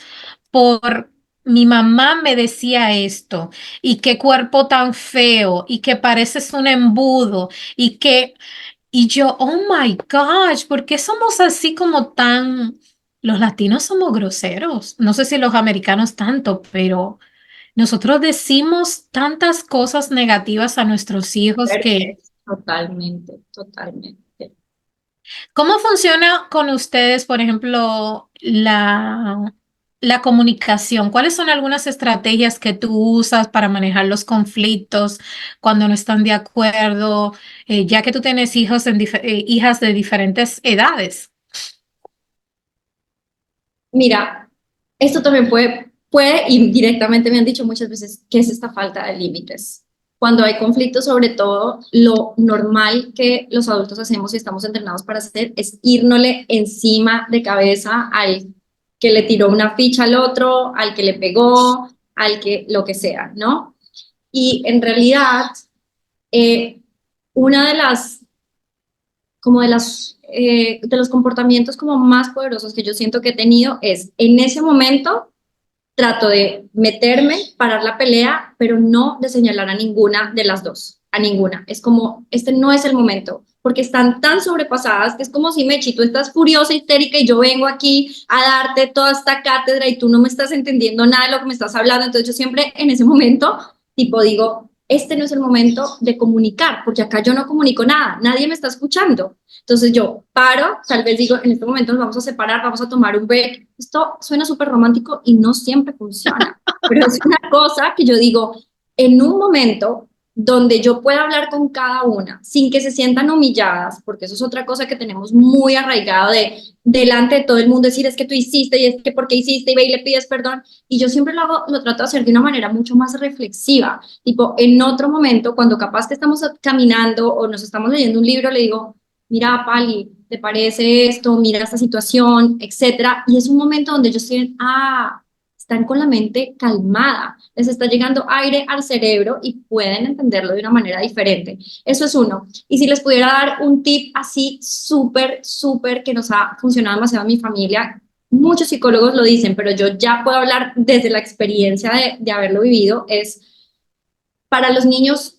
por mi mamá me decía esto, y qué cuerpo tan feo, y que pareces un embudo, y yo, oh my gosh, ¿por qué somos así como tan, los latinos somos groseros? No sé si los americanos tanto, pero nosotros decimos tantas cosas negativas a nuestros hijos que, Perfecto. Totalmente, totalmente. ¿cómo funciona con ustedes, por ejemplo, la comunicación? ¿Cuáles son algunas estrategias que tú usas para manejar los conflictos cuando no están de acuerdo, ya que tú tienes hijos hijas de diferentes edades? Mira, esto también puede, y directamente me han dicho muchas veces, que es esta falta de límites. Cuando hay conflictos, sobre todo, lo normal que los adultos hacemos y estamos entrenados para hacer es irnosle encima de cabeza al que le tiró una ficha al otro, al que le pegó, al que lo que sea, ¿no? Y en realidad, eh, una de las como de los comportamientos como más poderosos que yo siento que he tenido es en ese momento trato de meterme, parar la pelea, pero no de señalar a ninguna de las dos, a ninguna. Es como, este no es el momento, porque están tan sobrepasadas que es como si Mechi, tú estás furiosa, histérica y yo vengo aquí a darte toda esta cátedra y tú no me estás entendiendo nada de lo que me estás hablando. Entonces yo siempre en ese momento, tipo digo, este no es el momento de comunicar, porque acá yo no comunico nada, nadie me está escuchando. Entonces yo paro, tal vez digo, en este momento nos vamos a separar, vamos a tomar un break. Esto suena súper romántico y no siempre funciona, pero es una cosa que yo digo, en un momento donde yo pueda hablar con cada una sin que se sientan humilladas, porque eso es otra cosa que tenemos muy arraigado de delante de todo el mundo decir es que tú hiciste y es que porque hiciste y ve y le pides perdón. Y yo siempre lo hago, lo trato de hacer de una manera mucho más reflexiva, tipo en otro momento, cuando capaz que estamos caminando o nos estamos leyendo un libro, le digo, mira, Pali, ¿te parece esto? Mira esta situación, etcétera. Y es un momento donde ellos tienen, están con la mente calmada, les está llegando aire al cerebro y pueden entenderlo de una manera diferente. Eso es uno. Y si les pudiera dar un tip así súper, súper que nos ha funcionado demasiado en mi familia, muchos psicólogos lo dicen, pero yo ya puedo hablar desde la experiencia de haberlo vivido, es para los niños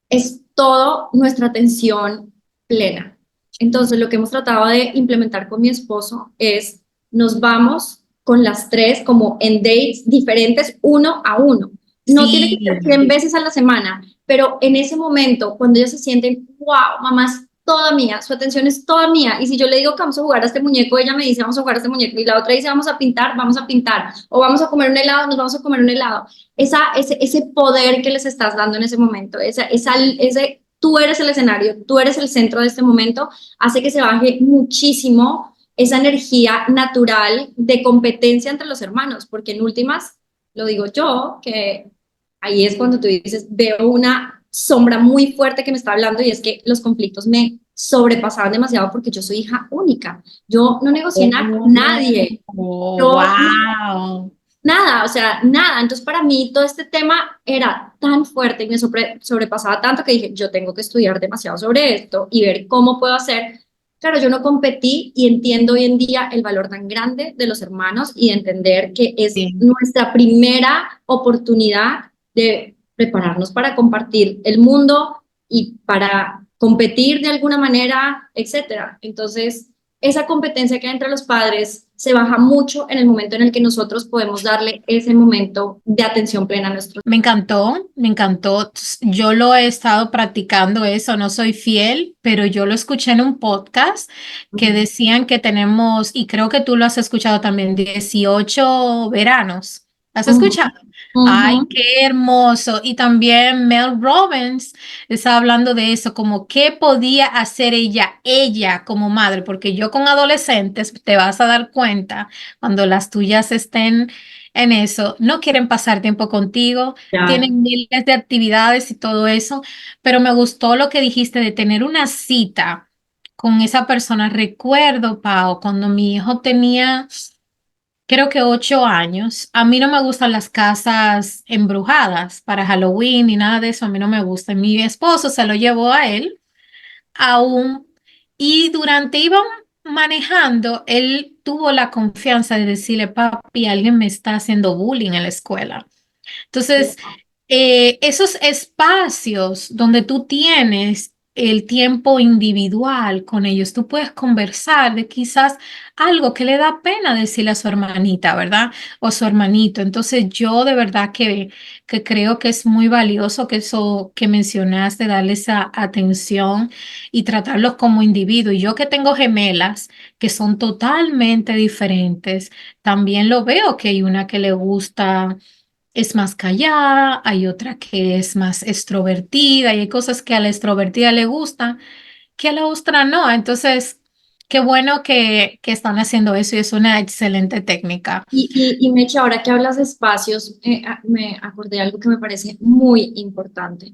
es todo nuestra atención plena. Entonces, lo que hemos tratado de implementar con mi esposo es, nos vamos con las tres como en dates diferentes, uno a uno. No tiene que ser Sí. 100 veces a la semana, pero en ese momento, cuando ellos se sienten, wow, mamá es toda mía, su atención es toda mía. Y si yo le digo que vamos a jugar a este muñeco, ella me dice vamos a jugar a este muñeco. Y la otra dice vamos a pintar. O vamos a comer un helado, nos vamos a comer un helado. Ese poder que les estás dando en ese momento, ese, tú eres el escenario, tú eres el centro de este momento, hace que se baje muchísimo esa energía natural de competencia entre los hermanos, porque en últimas, lo digo yo, que ahí es cuando tú dices, veo una sombra muy fuerte que me está hablando y es que los conflictos me sobrepasaban demasiado porque yo soy hija única. Yo no negocié nada con nadie. Oh, Yo wow. nada, o sea, nada. Entonces, para mí todo este tema era tan fuerte y me sobrepasaba tanto que dije, yo tengo que estudiar demasiado sobre esto y ver cómo puedo hacer. Claro, yo no competí y entiendo hoy en día el valor tan grande de los hermanos y de entender que es Sí. nuestra primera oportunidad de prepararnos para compartir el mundo y para competir de alguna manera, etcétera. Entonces, esa competencia que hay entre los padres se baja mucho en el momento en el que nosotros podemos darle ese momento de atención plena a nuestros. Me encantó, me encantó. Yo lo he estado practicando eso, no soy fiel, pero yo lo escuché en un podcast que decían que tenemos, y creo que tú lo has escuchado también, 18 veranos. ¿Has Uh -huh, escuchado? uh Ay, -huh. qué hermoso. Y también Mel Robbins estaba hablando de eso, como qué podía hacer ella como madre, porque yo con adolescentes te vas a dar cuenta cuando las tuyas estén en eso, no quieren pasar tiempo contigo, Ya. tienen miles de actividades y todo eso, pero me gustó lo que dijiste de tener una cita con esa persona. Recuerdo, Pau, cuando mi hijo tenía, creo que 8 años, a mí no me gustan las casas embrujadas para Halloween ni nada de eso, a mí no me gusta. Mi esposo se lo llevó a él aún. Y durante iban manejando, él tuvo la confianza de decirle, papi, alguien me está haciendo bullying en la escuela. Entonces, esos espacios donde tú tienes el tiempo individual con ellos, tú puedes conversar de quizás algo que le da pena decirle a su hermanita, ¿verdad? O a su hermanito. Entonces, yo de verdad que creo que es muy valioso que eso que mencionaste, darle esa atención y tratarlos como individuos. Y yo que tengo gemelas que son totalmente diferentes, también lo veo que hay una que le gusta es más callada, hay otra que es más extrovertida y hay cosas que a la extrovertida le gustan que a la otra no. Entonces, qué bueno que están haciendo eso y es una excelente técnica. Y Meche, ahora que hablas de espacios, me acordé de algo que me parece muy importante.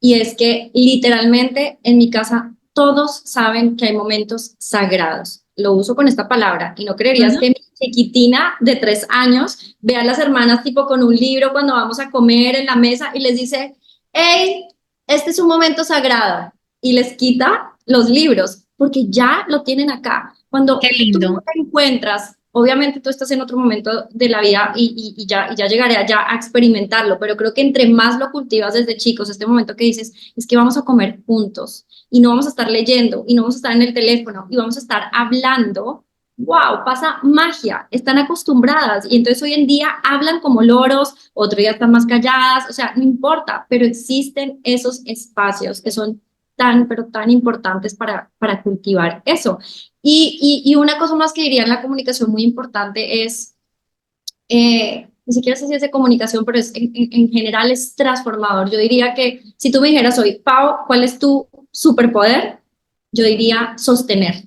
Y es que literalmente en mi casa todos saben que hay momentos sagrados. Lo uso con esta palabra y no creerías Ujú. que mi chiquitina de 3 años ve a las hermanas tipo con un libro cuando vamos a comer en la mesa y les dice, hey, este es un momento sagrado y les quita los libros porque ya lo tienen acá. Qué Cuando tú lindo. te encuentras, obviamente tú estás en otro momento de la vida y ya llegaré allá a experimentarlo, pero creo que entre más lo cultivas desde chicos, este momento que dices, es que vamos a comer juntos y no vamos a estar leyendo y no vamos a estar en el teléfono y vamos a estar hablando. Wow, pasa magia, están acostumbradas y entonces hoy en día hablan como loros, otro día están más calladas, o sea, no importa, pero existen esos espacios que son tan, pero tan importantes para cultivar eso. Y una cosa más que diría en la comunicación muy importante es, ni siquiera sé si es de comunicación, pero es, en general es transformador. Yo diría que si tú me dijeras hoy, Pau, ¿cuál es tu superpoder? Yo diría sostener.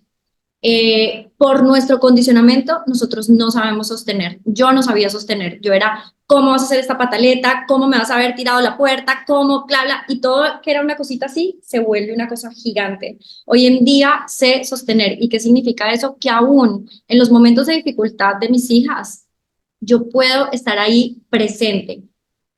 Por nuestro condicionamiento, nosotros no sabemos sostener. Yo no sabía sostener. Yo era, ¿cómo vas a hacer esta pataleta? ¿Cómo me vas a haber tirado la puerta? ¿Cómo? Bla, bla. Y todo que era una cosita así, se vuelve una cosa gigante. Hoy en día sé sostener. ¿Y qué significa eso? Que aún en los momentos de dificultad de mis hijas, yo puedo estar ahí presente.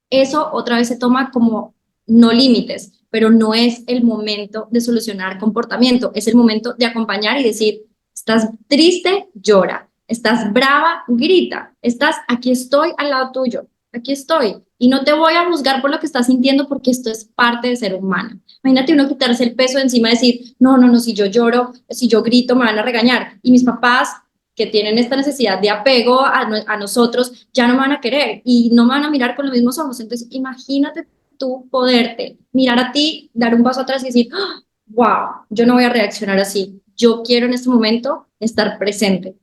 Eso otra vez se toma como no límites, pero no es el momento de solucionar comportamiento, es el momento de acompañar y decir, estás triste, llora, estás brava, grita, estás, aquí estoy al lado tuyo, aquí estoy, y no te voy a juzgar por lo que estás sintiendo porque esto es parte de ser humano. Imagínate uno quitarse el peso de encima y decir, no, no, no, si yo lloro, si yo grito, me van a regañar. Y mis papás que tienen esta necesidad de apego a nosotros, ya no me van a querer y no me van a mirar con los mismos ojos. Entonces, imagínate tú poderte mirar a ti, dar un paso atrás y decir, ¡oh! wow, yo no voy a reaccionar así. Yo quiero en este momento estar presente.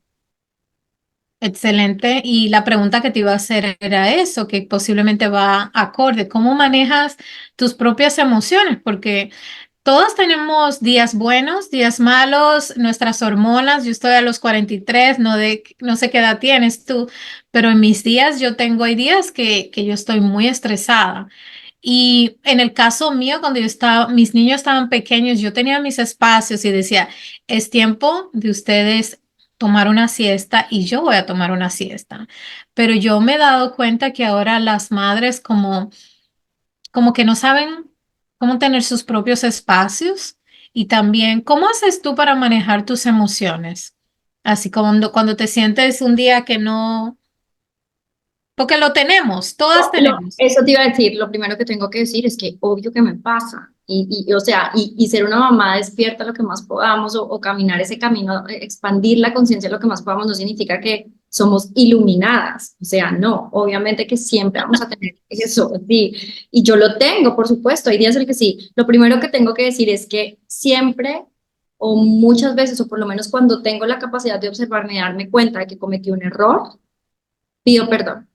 Excelente. Y la pregunta que te iba a hacer era eso, que posiblemente va acorde. ¿Cómo manejas tus propias emociones? Porque todos tenemos días buenos, días malos, nuestras hormonas. Yo estoy a los 43, no sé qué edad tienes tú, pero en mis días hay días que yo estoy muy estresada. Y en el caso mío, cuando mis niños estaban pequeños, yo tenía mis espacios y decía, es tiempo de ustedes tomar una siesta y yo voy a tomar una siesta. Pero yo me he dado cuenta que ahora las madres como que no saben cómo tener sus propios espacios y también cómo haces tú para manejar tus emociones. Así como cuando te sientes un día que no, porque lo tenemos, todas tenemos. Eso te iba a decir, lo primero que tengo que decir es que obvio que me pasa. O sea, y ser una mamá despierta lo que más podamos o caminar ese camino, expandir la conciencia lo que más podamos, no significa que somos iluminadas. O sea, no, obviamente que siempre vamos a tener eso, sí. Y yo lo tengo, por supuesto, hay días en el que sí. Lo primero que tengo que decir es que siempre o muchas veces, o por lo menos cuando tengo la capacidad de observarme y darme cuenta de que cometí un error, pido perdón.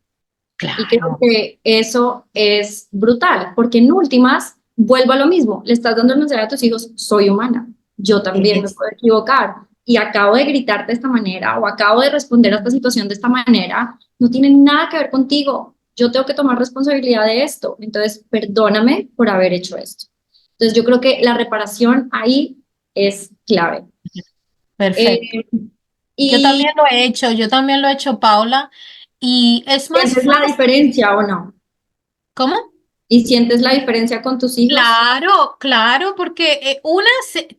Y creo Claro. que eso es brutal, porque en últimas, vuelvo a lo mismo, le estás dando el mensaje a tus hijos, soy humana, yo también me Es puedo equivocar y acabo de gritarte de esta manera o acabo de responder a esta situación de esta manera, no tiene nada que ver contigo, yo tengo que tomar responsabilidad de esto, entonces perdóname por haber hecho esto. Entonces yo creo que la reparación ahí es clave. perfecto. Eh, y Yo también lo he hecho, Paula, y es más sientes la fácil. diferencia o no, ¿Cómo? y sientes la diferencia con tus hijos. Claro, claro, porque una,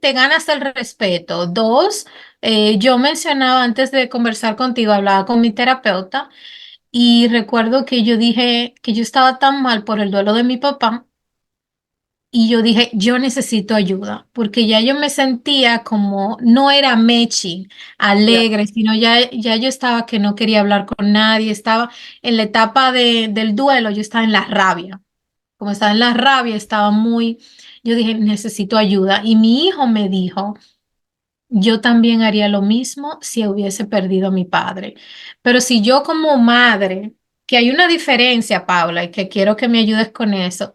te ganas el respeto. Dos, yo mencionaba antes de conversar contigo, hablaba con mi terapeuta y recuerdo que yo dije que yo estaba tan mal por el duelo de mi papá y yo dije, yo necesito ayuda, porque ya yo me sentía como, no era Mechi, alegre, sino ya yo estaba que no quería hablar con nadie, estaba en la etapa del duelo, yo estaba en la rabia. Como estaba en la rabia, yo dije, necesito ayuda. Y mi hijo me dijo, yo también haría lo mismo si hubiese perdido a mi padre. Pero si yo como madre, que hay una diferencia, Paula, y que quiero que me ayudes con eso,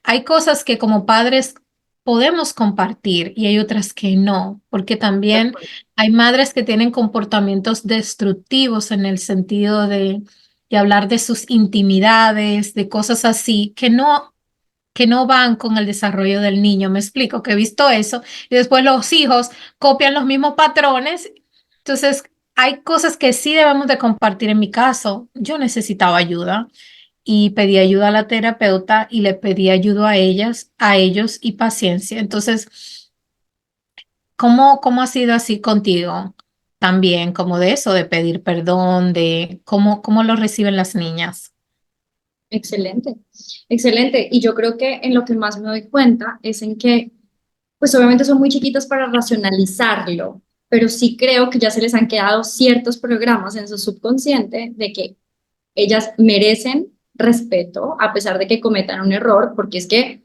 hay cosas que como padres podemos compartir y hay otras que no, porque también hay madres que tienen comportamientos destructivos en el sentido de hablar de sus intimidades, de cosas así, que no van con el desarrollo del niño. Me explico, que he visto eso y después los hijos copian los mismos patrones. Entonces, hay cosas que sí debemos de compartir. En mi caso, yo necesitaba ayuda y pedí ayuda a la terapeuta y le pedí ayuda a ellos y paciencia. Entonces, ¿cómo ha sido así contigo? También, como de eso, de pedir perdón, de cómo lo reciben las niñas. Excelente, excelente. Y yo creo que en lo que más me doy cuenta es en que, pues obviamente son muy chiquitas para racionalizarlo, pero sí creo que ya se les han quedado ciertos programas en su subconsciente de que ellas merecen respeto a pesar de que cometan un error, porque es que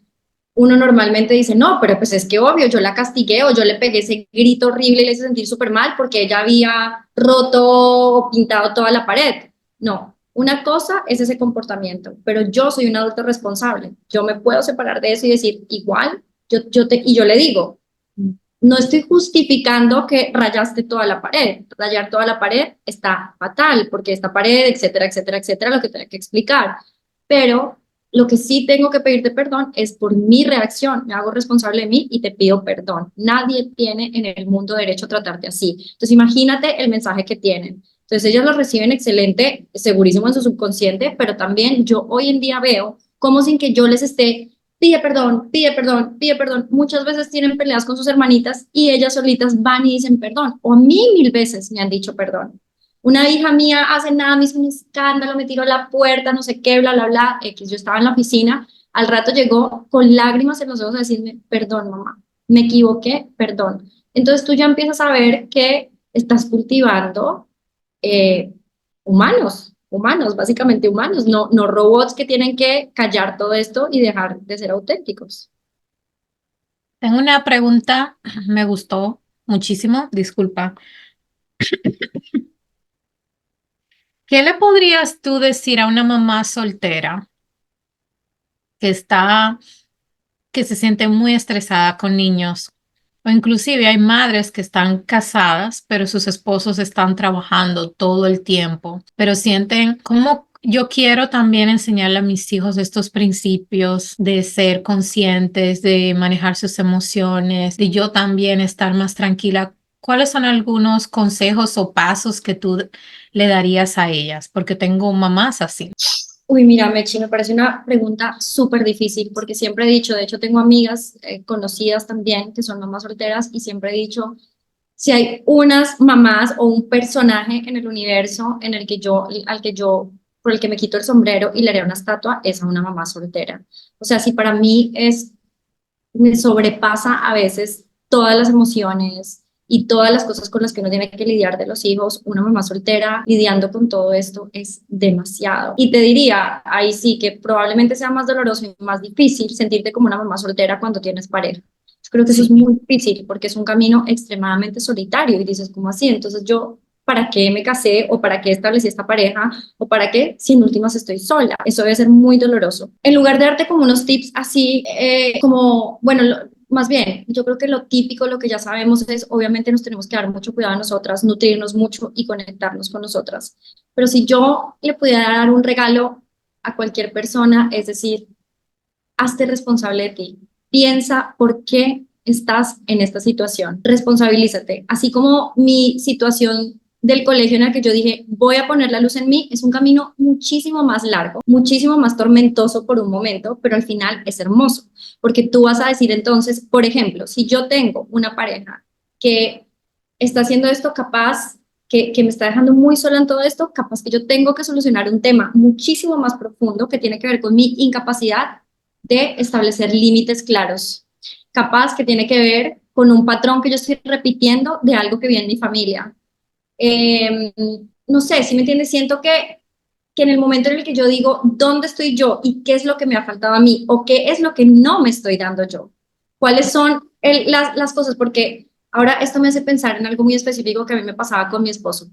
uno normalmente dice, no, pero pues es que obvio, yo la castigué o yo le pegué ese grito horrible y le hice sentir súper mal porque ella había roto o pintado toda la pared. No, una cosa es ese comportamiento, pero yo soy un adulto responsable. Yo me puedo separar de eso y decir, igual, y yo le digo, no estoy justificando que rayaste toda la pared. Rayar toda la pared está fatal porque esta pared, etcétera, etcétera, etcétera, lo que tengo que explicar. Pero lo que sí tengo que pedirte perdón es por mi reacción. Me hago responsable de mí y te pido perdón. Nadie tiene en el mundo derecho a tratarte así. Entonces, imagínate el mensaje que tienen. Entonces, ellas lo reciben excelente, segurísimo en su subconsciente, pero también yo hoy en día veo como sin que yo les esté pide perdón, pide perdón, pide perdón. Muchas veces tienen peleas con sus hermanitas y ellas solitas van y dicen perdón. O a mí 1000 veces me han dicho perdón. Una hija mía hace nada, me hizo un escándalo, me tiró a la puerta, no sé qué, bla, bla, bla. X, yo estaba en la oficina, al rato llegó con lágrimas en los ojos a decirme, perdón, mamá, me equivoqué, perdón. Entonces tú ya empiezas a ver que estás cultivando eh, humanos, básicamente humanos, no robots que tienen que callar todo esto y dejar de ser auténticos. Tengo una pregunta, me gustó muchísimo, disculpa. ¿Qué le podrías tú decir a una mamá soltera que está, que se siente muy estresada con niños? O inclusive hay madres que están casadas, pero sus esposos están trabajando todo el tiempo, pero sienten como yo quiero también enseñarle a mis hijos estos principios de ser conscientes, de manejar sus emociones, de yo también estar más tranquila. ¿Cuáles son algunos consejos o pasos que tú le darías a ellas? Porque tengo mamás así. Uy, mira, Mechi, me parece una pregunta súper difícil porque siempre he dicho, de hecho tengo amigas conocidas también que son mamás solteras y siempre he dicho, si hay unas mamás o un personaje en el universo en el que por el que me quito el sombrero y le haré una estatua, es a una mamá soltera. O sea, si para mí me sobrepasa a veces todas las emociones y todas las cosas con las que uno tiene que lidiar de los hijos, una mamá soltera lidiando con todo esto es demasiado. Y te diría, ahí sí que probablemente sea más doloroso y más difícil sentirte como una mamá soltera cuando tienes pareja. Yo creo que eso es Sí. muy difícil porque es un camino extremadamente solitario y dices, ¿cómo así? Entonces yo, ¿para qué me casé o para qué establecí esta pareja o para qué si en últimas estoy sola? Eso debe ser muy doloroso. En lugar de darte como unos tips así, como, bueno, más bien, yo creo que lo típico, lo que ya sabemos es, obviamente nos tenemos que dar mucho cuidado a nosotras, nutrirnos mucho y conectarnos con nosotras. Pero si yo le pudiera dar un regalo a cualquier persona, es decir, hazte responsable de ti. Piensa por qué estás en esta situación. Responsabilízate. Así como mi situación del colegio en la que yo dije, voy a poner la luz en mí, es un camino muchísimo más largo, muchísimo más tormentoso por un momento, pero al final es hermoso, porque tú vas a decir entonces, por ejemplo, si yo tengo una pareja que está haciendo esto capaz, que me está dejando muy sola en todo esto, capaz que yo tengo que solucionar un tema muchísimo más profundo que tiene que ver con mi incapacidad de establecer límites claros. Capaz que tiene que ver con un patrón que yo estoy repitiendo de algo que viene en mi familia. Eh, no sé, si me entiendes, siento que en el momento en el que yo digo dónde estoy yo y qué es lo que me ha faltado a mí o qué es lo que no me estoy dando yo, cuáles son las cosas, porque ahora esto me hace pensar en algo muy específico que a mí me pasaba con mi esposo.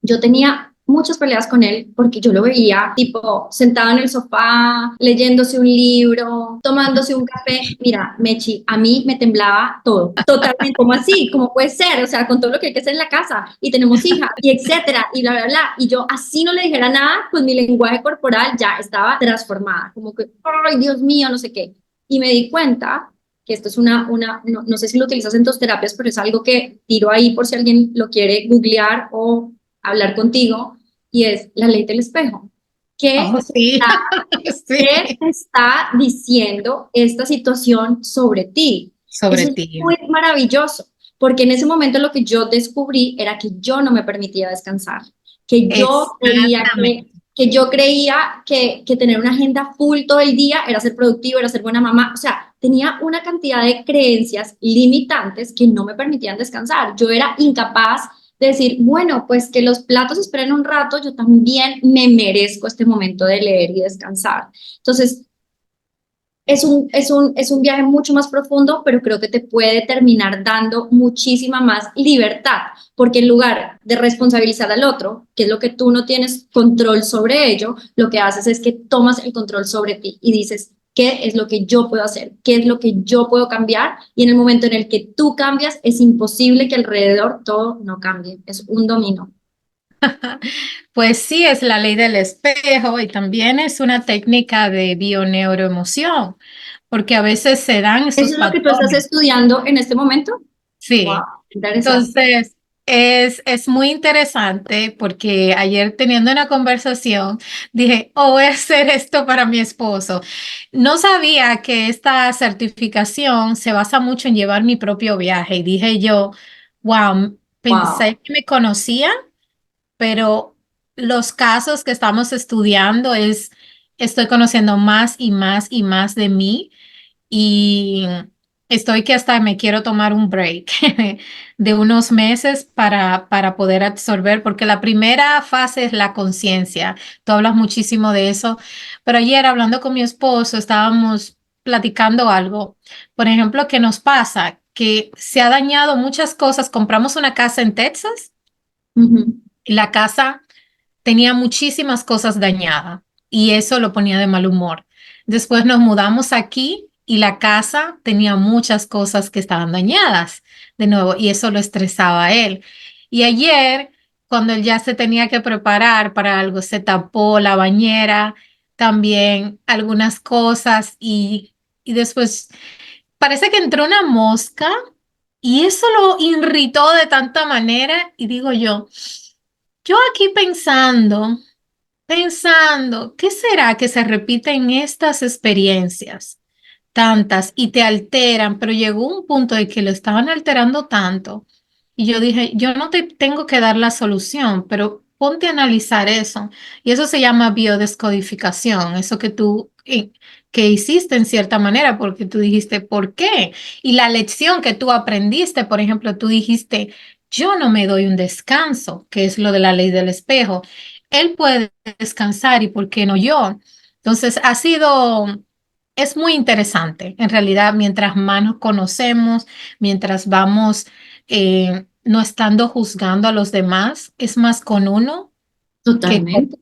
Yo tenía muchas peleas con él porque yo lo veía tipo sentado en el sofá, leyéndose un libro, tomándose un café. Mira, Mechi, a mí me temblaba todo, totalmente, como así, como puede ser, o sea, con todo lo que hay que hacer en la casa y tenemos hijas y etcétera y bla, bla, bla. Y yo así no le dijera nada, pues mi lenguaje corporal ya estaba transformada, como que, ay, Dios mío, no sé qué. Y me di cuenta que esto es no sé si lo utilizas en tus terapias, pero es algo que tiro ahí por si alguien lo quiere googlear o hablar contigo, y es la ley del espejo. ¿Qué Oh, sí, ¿Qué sí, te está diciendo esta situación sobre ti? sobre Eso es ti. muy maravilloso, porque en ese momento lo que yo descubrí era que yo no me permitía descansar, Exactamente. que yo creía que tener una agenda full todo el día era ser productivo, era ser buena mamá, o sea, tenía una cantidad de creencias limitantes que no me permitían descansar. Yo era incapaz de decir, bueno, pues que los platos esperen un rato, yo también me merezco este momento de leer y descansar. Entonces, es un viaje mucho más profundo, pero creo que te puede terminar dando muchísima más libertad, porque en lugar de responsabilizar al otro, que es lo que tú no tienes control sobre ello, lo que haces es que tomas el control sobre ti y dices, ¿qué es lo que yo puedo hacer? ¿Qué es lo que yo puedo cambiar? Y en el momento en el que tú cambias, es imposible que alrededor todo no cambie. Es un dominó. Pues sí, es la ley del espejo y también es una técnica de bioneuroemoción, porque a veces se dan ¿Eso esos es lo que tú estás patrones. estudiando en este momento? Wow, Sí, interesante. entonces es muy interesante porque ayer teniendo una conversación dije, oh, voy a hacer esto para mi esposo. No sabía que esta certificación se basa mucho en llevar mi propio viaje y dije yo, wow, Wow. pensé que me conocía, pero los casos que estamos estudiando estoy conociendo más y más y más de mí y estoy que hasta me quiero tomar un break de unos meses para poder absorber, porque la primera fase es la conciencia. Tú hablas muchísimo de eso, pero ayer hablando con mi esposo estábamos platicando algo, por ejemplo, que nos pasa que se ha dañado muchas cosas. Compramos una casa en Texas Ujú. y la casa tenía muchísimas cosas dañadas y eso lo ponía de mal humor. Después nos mudamos aquí y la casa tenía muchas cosas que estaban dañadas de nuevo y eso lo estresaba a él. Y ayer, cuando él ya se tenía que preparar para algo, se tapó la bañera, también algunas cosas y después parece que entró una mosca y eso lo irritó de tanta manera y digo yo aquí pensando, ¿qué será que se repite en estas experiencias? Tantas y te alteran, pero llegó un punto de que lo estaban alterando tanto y yo dije, yo no te tengo que dar la solución, pero ponte a analizar eso. Y eso se llama biodescodificación, eso que tú que hiciste en cierta manera, porque tú dijiste, ¿por qué? Y la lección que tú aprendiste, por ejemplo, tú dijiste, yo no me doy un descanso, que es lo de la ley del espejo. Él puede descansar y ¿por qué no yo? Entonces, es muy interesante, en realidad, mientras más nos conocemos, mientras vamos no estando juzgando a los demás, que con- Totalmente,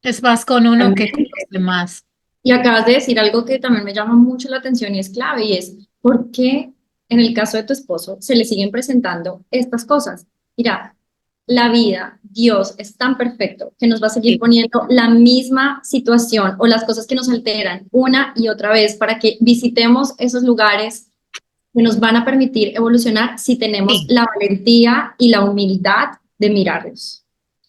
es más con uno que con los totalmente. demás. Y acabas de decir algo que también me llama mucho la atención y es clave, y es por qué en el caso de tu esposo se le siguen presentando estas cosas. Mira, la vida, Dios es tan perfecto que nos va a seguir Sí, poniendo la misma situación o las cosas que nos alteran una y otra vez para que visitemos esos lugares que nos van a permitir evolucionar si tenemos sí. la valentía y la humildad de mirarlos.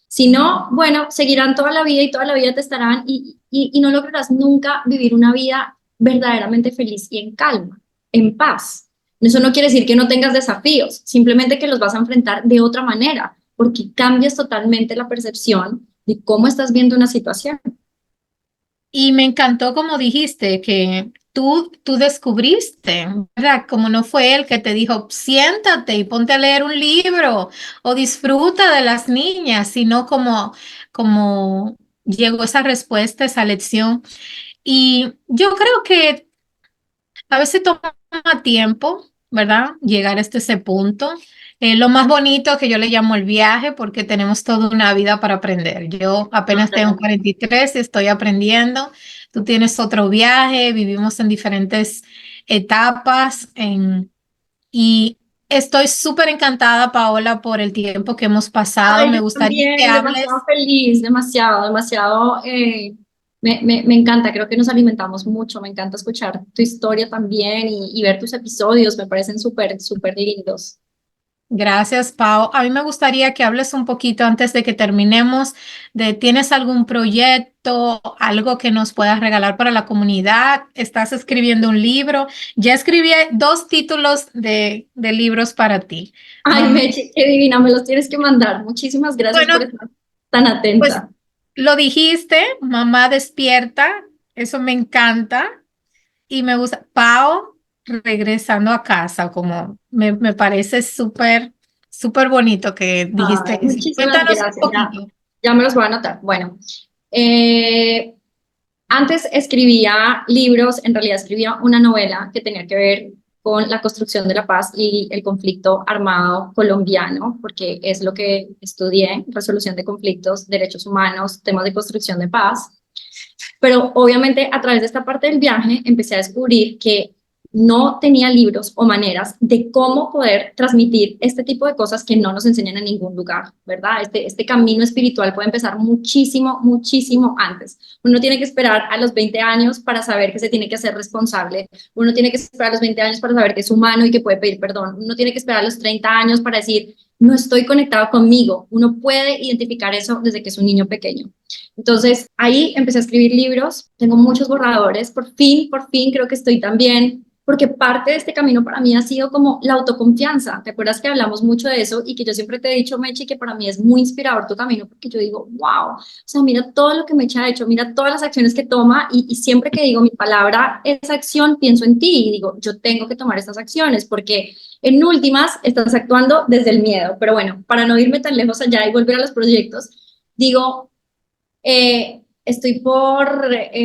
Si no, bueno, seguirán toda la vida y toda la vida te estarán y no lograrás nunca vivir una vida verdaderamente feliz y en calma, en paz. Eso no quiere decir que no tengas desafíos, simplemente que los vas a enfrentar de otra manera, porque cambias totalmente la percepción de cómo estás viendo una situación. Y me encantó como dijiste que tú descubriste, ¿verdad? Como no fue él que te dijo, siéntate y ponte a leer un libro o disfruta de las niñas, sino como llegó esa respuesta, esa lección. Y yo creo que a veces toma tiempo, ¿verdad? Llegar hasta ese punto. Lo más bonito que yo le llamo el viaje porque tenemos toda una vida para aprender. Yo apenas tengo 43 y estoy aprendiendo. Tú tienes otro viaje, vivimos en diferentes etapas y estoy súper encantada, Paola, por el tiempo que hemos pasado. Ay, Me yo gustaría que también, demasiado hables. feliz, demasiado, demasiado. Me encanta, creo que nos alimentamos mucho. Me encanta escuchar tu historia también y ver tus episodios, me parecen súper, súper lindos. Gracias, Pau. A mí me gustaría que hables un poquito antes de que terminemos ¿tienes algún proyecto, algo que nos puedas regalar para la comunidad? ¿Estás escribiendo un libro? Ya escribí dos títulos de libros para ti. Ay, Mamá, Mechi, qué divina, me los tienes que mandar. Muchísimas gracias por bueno, estar tan pues atenta. lo dijiste, mamá despierta, eso me encanta y me gusta. Pau regresando a casa, como me parece súper bonito que dijiste Ay, eso. muchísimas Cuéntanos un gracias, poquito. ya me los voy a anotar. Bueno, eh, antes escribía libros, en realidad escribía una novela que tenía que ver con la construcción de la paz y el conflicto armado colombiano, porque es lo que estudié, resolución de conflictos, derechos humanos, temas de construcción de paz. Pero obviamente a través de esta parte del viaje empecé a descubrir que no tenía libros o maneras de cómo poder transmitir este tipo de cosas que no nos enseñan en ningún lugar, ¿verdad? Este camino espiritual puede empezar muchísimo, muchísimo antes. Uno tiene que esperar a los 20 años para saber que se tiene que hacer responsable. Uno tiene que esperar a los 20 años para saber que es humano y que puede pedir perdón. Uno tiene que esperar a los 30 años para decir, no estoy conectado conmigo. Uno puede identificar eso desde que es un niño pequeño. Entonces ahí empecé a escribir libros, tengo muchos borradores, por fin creo que estoy también, porque parte de este camino para mí ha sido como la autoconfianza. ¿Te acuerdas que hablamos mucho de eso y que yo siempre te he dicho, Mechi, que para mí es muy inspirador tu camino porque yo digo, wow, o sea, mira todo lo que Mechi ha hecho, mira todas las acciones que toma y siempre que digo mi palabra, esa acción, pienso en ti y digo, yo tengo que tomar estas acciones porque en últimas estás actuando desde el miedo. Pero bueno, para no irme tan lejos allá y volver a los proyectos, digo,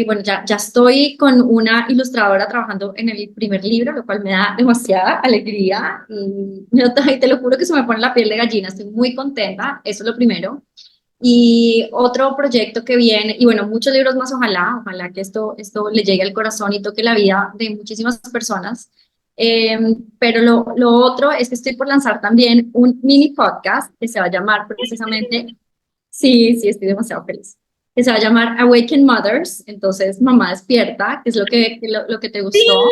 bueno, ya estoy con una ilustradora trabajando en el primer libro, lo cual me da demasiada alegría y te lo juro que se me pone la piel de gallina, estoy muy contenta, eso es lo primero. Y otro proyecto que viene, y bueno, muchos libros más, ojalá que esto le llegue al corazón y toque la vida de muchísimas personas. Pero lo otro es que estoy por lanzar también un mini podcast que se va a llamar precisamente, sí, estoy demasiado feliz, que se va a llamar Awaken Mothers, entonces mamá despierta, que es lo que te Sí, gustó.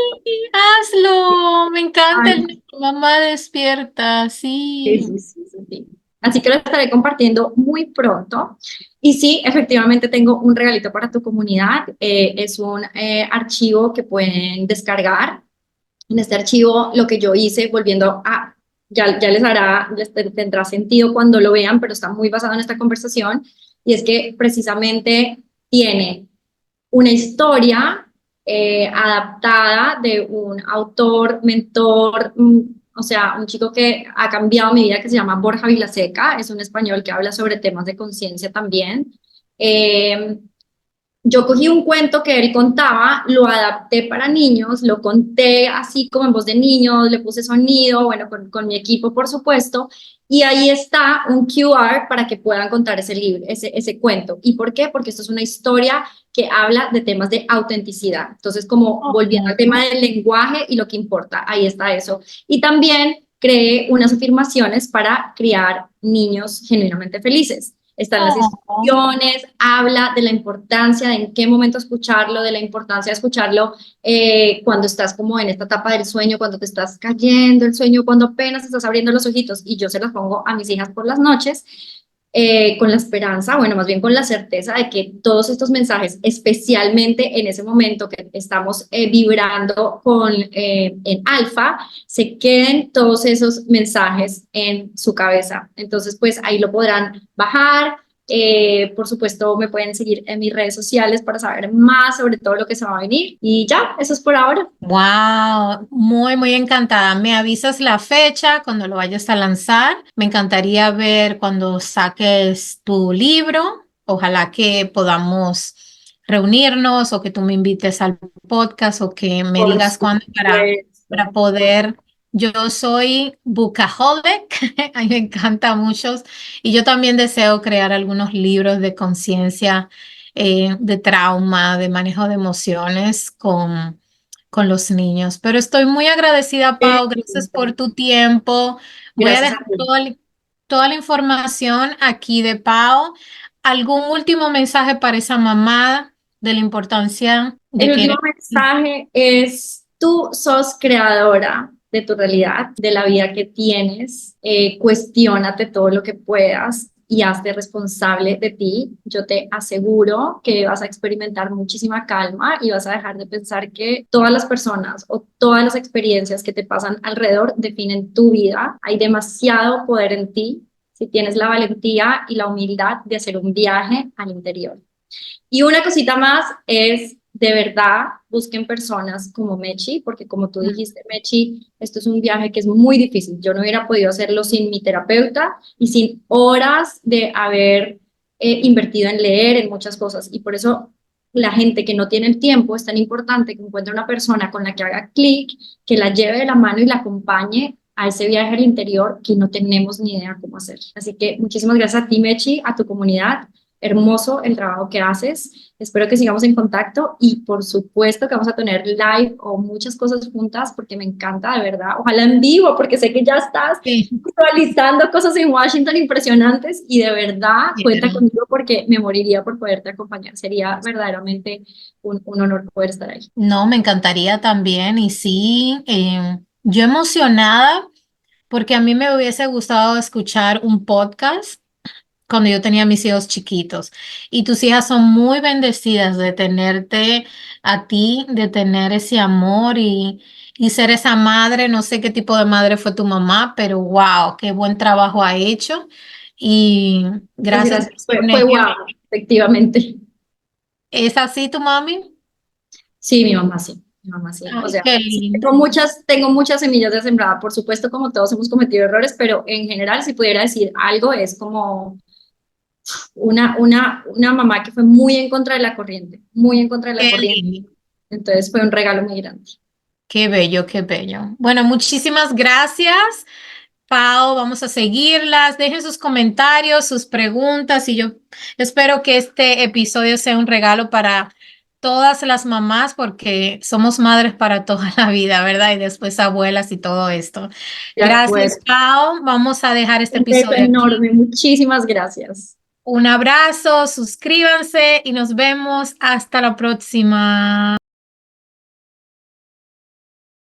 hazlo. Me encanta el Ay, nombre, Mamá despierta. sí, Sí. sí, sí, sí, sí. Así que lo estaré compartiendo muy pronto. Y sí, efectivamente tengo un regalito para tu comunidad. Es un archivo que pueden descargar. En este archivo, lo que yo hice, ya tendrá sentido cuando lo vean, pero está muy basado en esta conversación. Y es que precisamente tiene una historia adaptada de un autor, mentor, o sea, un chico que ha cambiado mi vida, que se llama Borja Vilaseca, es un español que habla sobre temas de conciencia también. Eh, yo cogí un cuento que él contaba, lo adapté para niños, lo conté así como en voz de niños, le puse sonido, bueno, con mi equipo, por supuesto, y ahí está un QR para que puedan contar ese libro, ese cuento. ¿Y por qué? Porque esto es una historia que habla de temas de autenticidad. Entonces, como volviendo al tema del lenguaje y lo que importa, ahí está eso. Y también creé unas afirmaciones para criar niños genuinamente felices. Están las Oh. instrucciones, habla de la importancia de en qué momento escucharlo, de la importancia de escucharlo cuando estás como en esta etapa del sueño, cuando te estás cayendo el sueño, cuando apenas estás abriendo los ojitos. Y yo se los pongo a mis hijas por las noches con la esperanza, bueno, más bien con la certeza de que todos estos mensajes, especialmente en ese momento que estamos vibrando en alfa, se queden todos esos mensajes en su cabeza. Entonces, pues ahí lo podrán bajar. Por supuesto, me pueden seguir en mis redes sociales para saber más sobre todo lo que se va a venir. Y ya, eso es por ahora. Wow, muy encantada. Me avisas la fecha cuando lo vayas a lanzar. Me encantaría ver cuando saques tu libro. Ojalá que podamos reunirnos o que tú me invites al podcast o que me Por digas cuándo supuesto. para poder. Yo soy bookaholic, a mí me encanta muchos y yo también deseo crear algunos libros de conciencia, de trauma, de manejo de emociones con los niños. Pero estoy muy agradecida, Pau. Gracias por tu tiempo. Voy a Gracias a dejar ti. toda la información aquí de Pau. ¿Algún último mensaje para esa mamá de la importancia de El último querer? mensaje es, tú sos creadora de tu realidad, de la vida que tienes, cuestiónate todo lo que puedas y hazte responsable de ti. Yo te aseguro que vas a experimentar muchísima calma y vas a dejar de pensar que todas las personas o todas las experiencias que te pasan alrededor definen tu vida. Hay demasiado poder en ti si tienes la valentía y la humildad de hacer un viaje al interior. Y una cosita más es, de verdad, busquen personas como Mechi, porque como tú dijiste, Mechi, esto es un viaje que es muy difícil. Yo no hubiera podido hacerlo sin mi terapeuta y sin horas de haber invertido en leer, en muchas cosas. Y por eso la gente que no tiene el tiempo es tan importante que encuentre una persona con la que haga clic, que la lleve de la mano y la acompañe a ese viaje al interior que no tenemos ni idea cómo hacer. Así que muchísimas gracias a ti, Mechi, a tu comunidad. Hermoso el trabajo que haces. Espero que sigamos en contacto y por supuesto que vamos a tener live o muchas cosas juntas porque me encanta de verdad. Ojalá en vivo porque sé que ya estás Sí, realizando cosas en Washington impresionantes y de verdad cuenta quiero. conmigo porque me moriría por poderte acompañar. Sería verdaderamente un honor poder estar ahí. No, me encantaría también. Y sí, yo emocionada porque a mí me hubiese gustado escuchar un podcast cuando yo tenía mis hijos chiquitos. Y tus hijas son muy bendecidas de tenerte a ti, de tener ese amor y ser esa madre. No sé qué tipo de madre fue tu mamá, pero wow, qué buen trabajo ha hecho. Y Pues gracias gracias, por ser un fue ejemplo. wow, efectivamente. ¿Es así tu mami? Sí, mi mamá sí. Mi mamá sí. O Ay, sea, qué sí, lindo. tengo muchas semillas de sembrada. Por supuesto, como todos hemos cometido errores, pero en general, si pudiera decir algo, es como una mamá que fue muy en contra de la corriente, muy en contra de la Qué corriente. lindo. Entonces fue un regalo muy grande. Qué bello, qué bello. Bueno, muchísimas gracias, Pau. Vamos a seguirlas. Dejen sus comentarios, sus preguntas y yo espero que este episodio sea un regalo para todas las mamás porque somos madres para toda la vida, ¿verdad? Y después abuelas y todo esto. De acuerdo. Gracias, Pau. Vamos a dejar este Un beso episodio aquí. enorme. Muchísimas gracias. Un abrazo, suscríbanse y nos vemos hasta la próxima.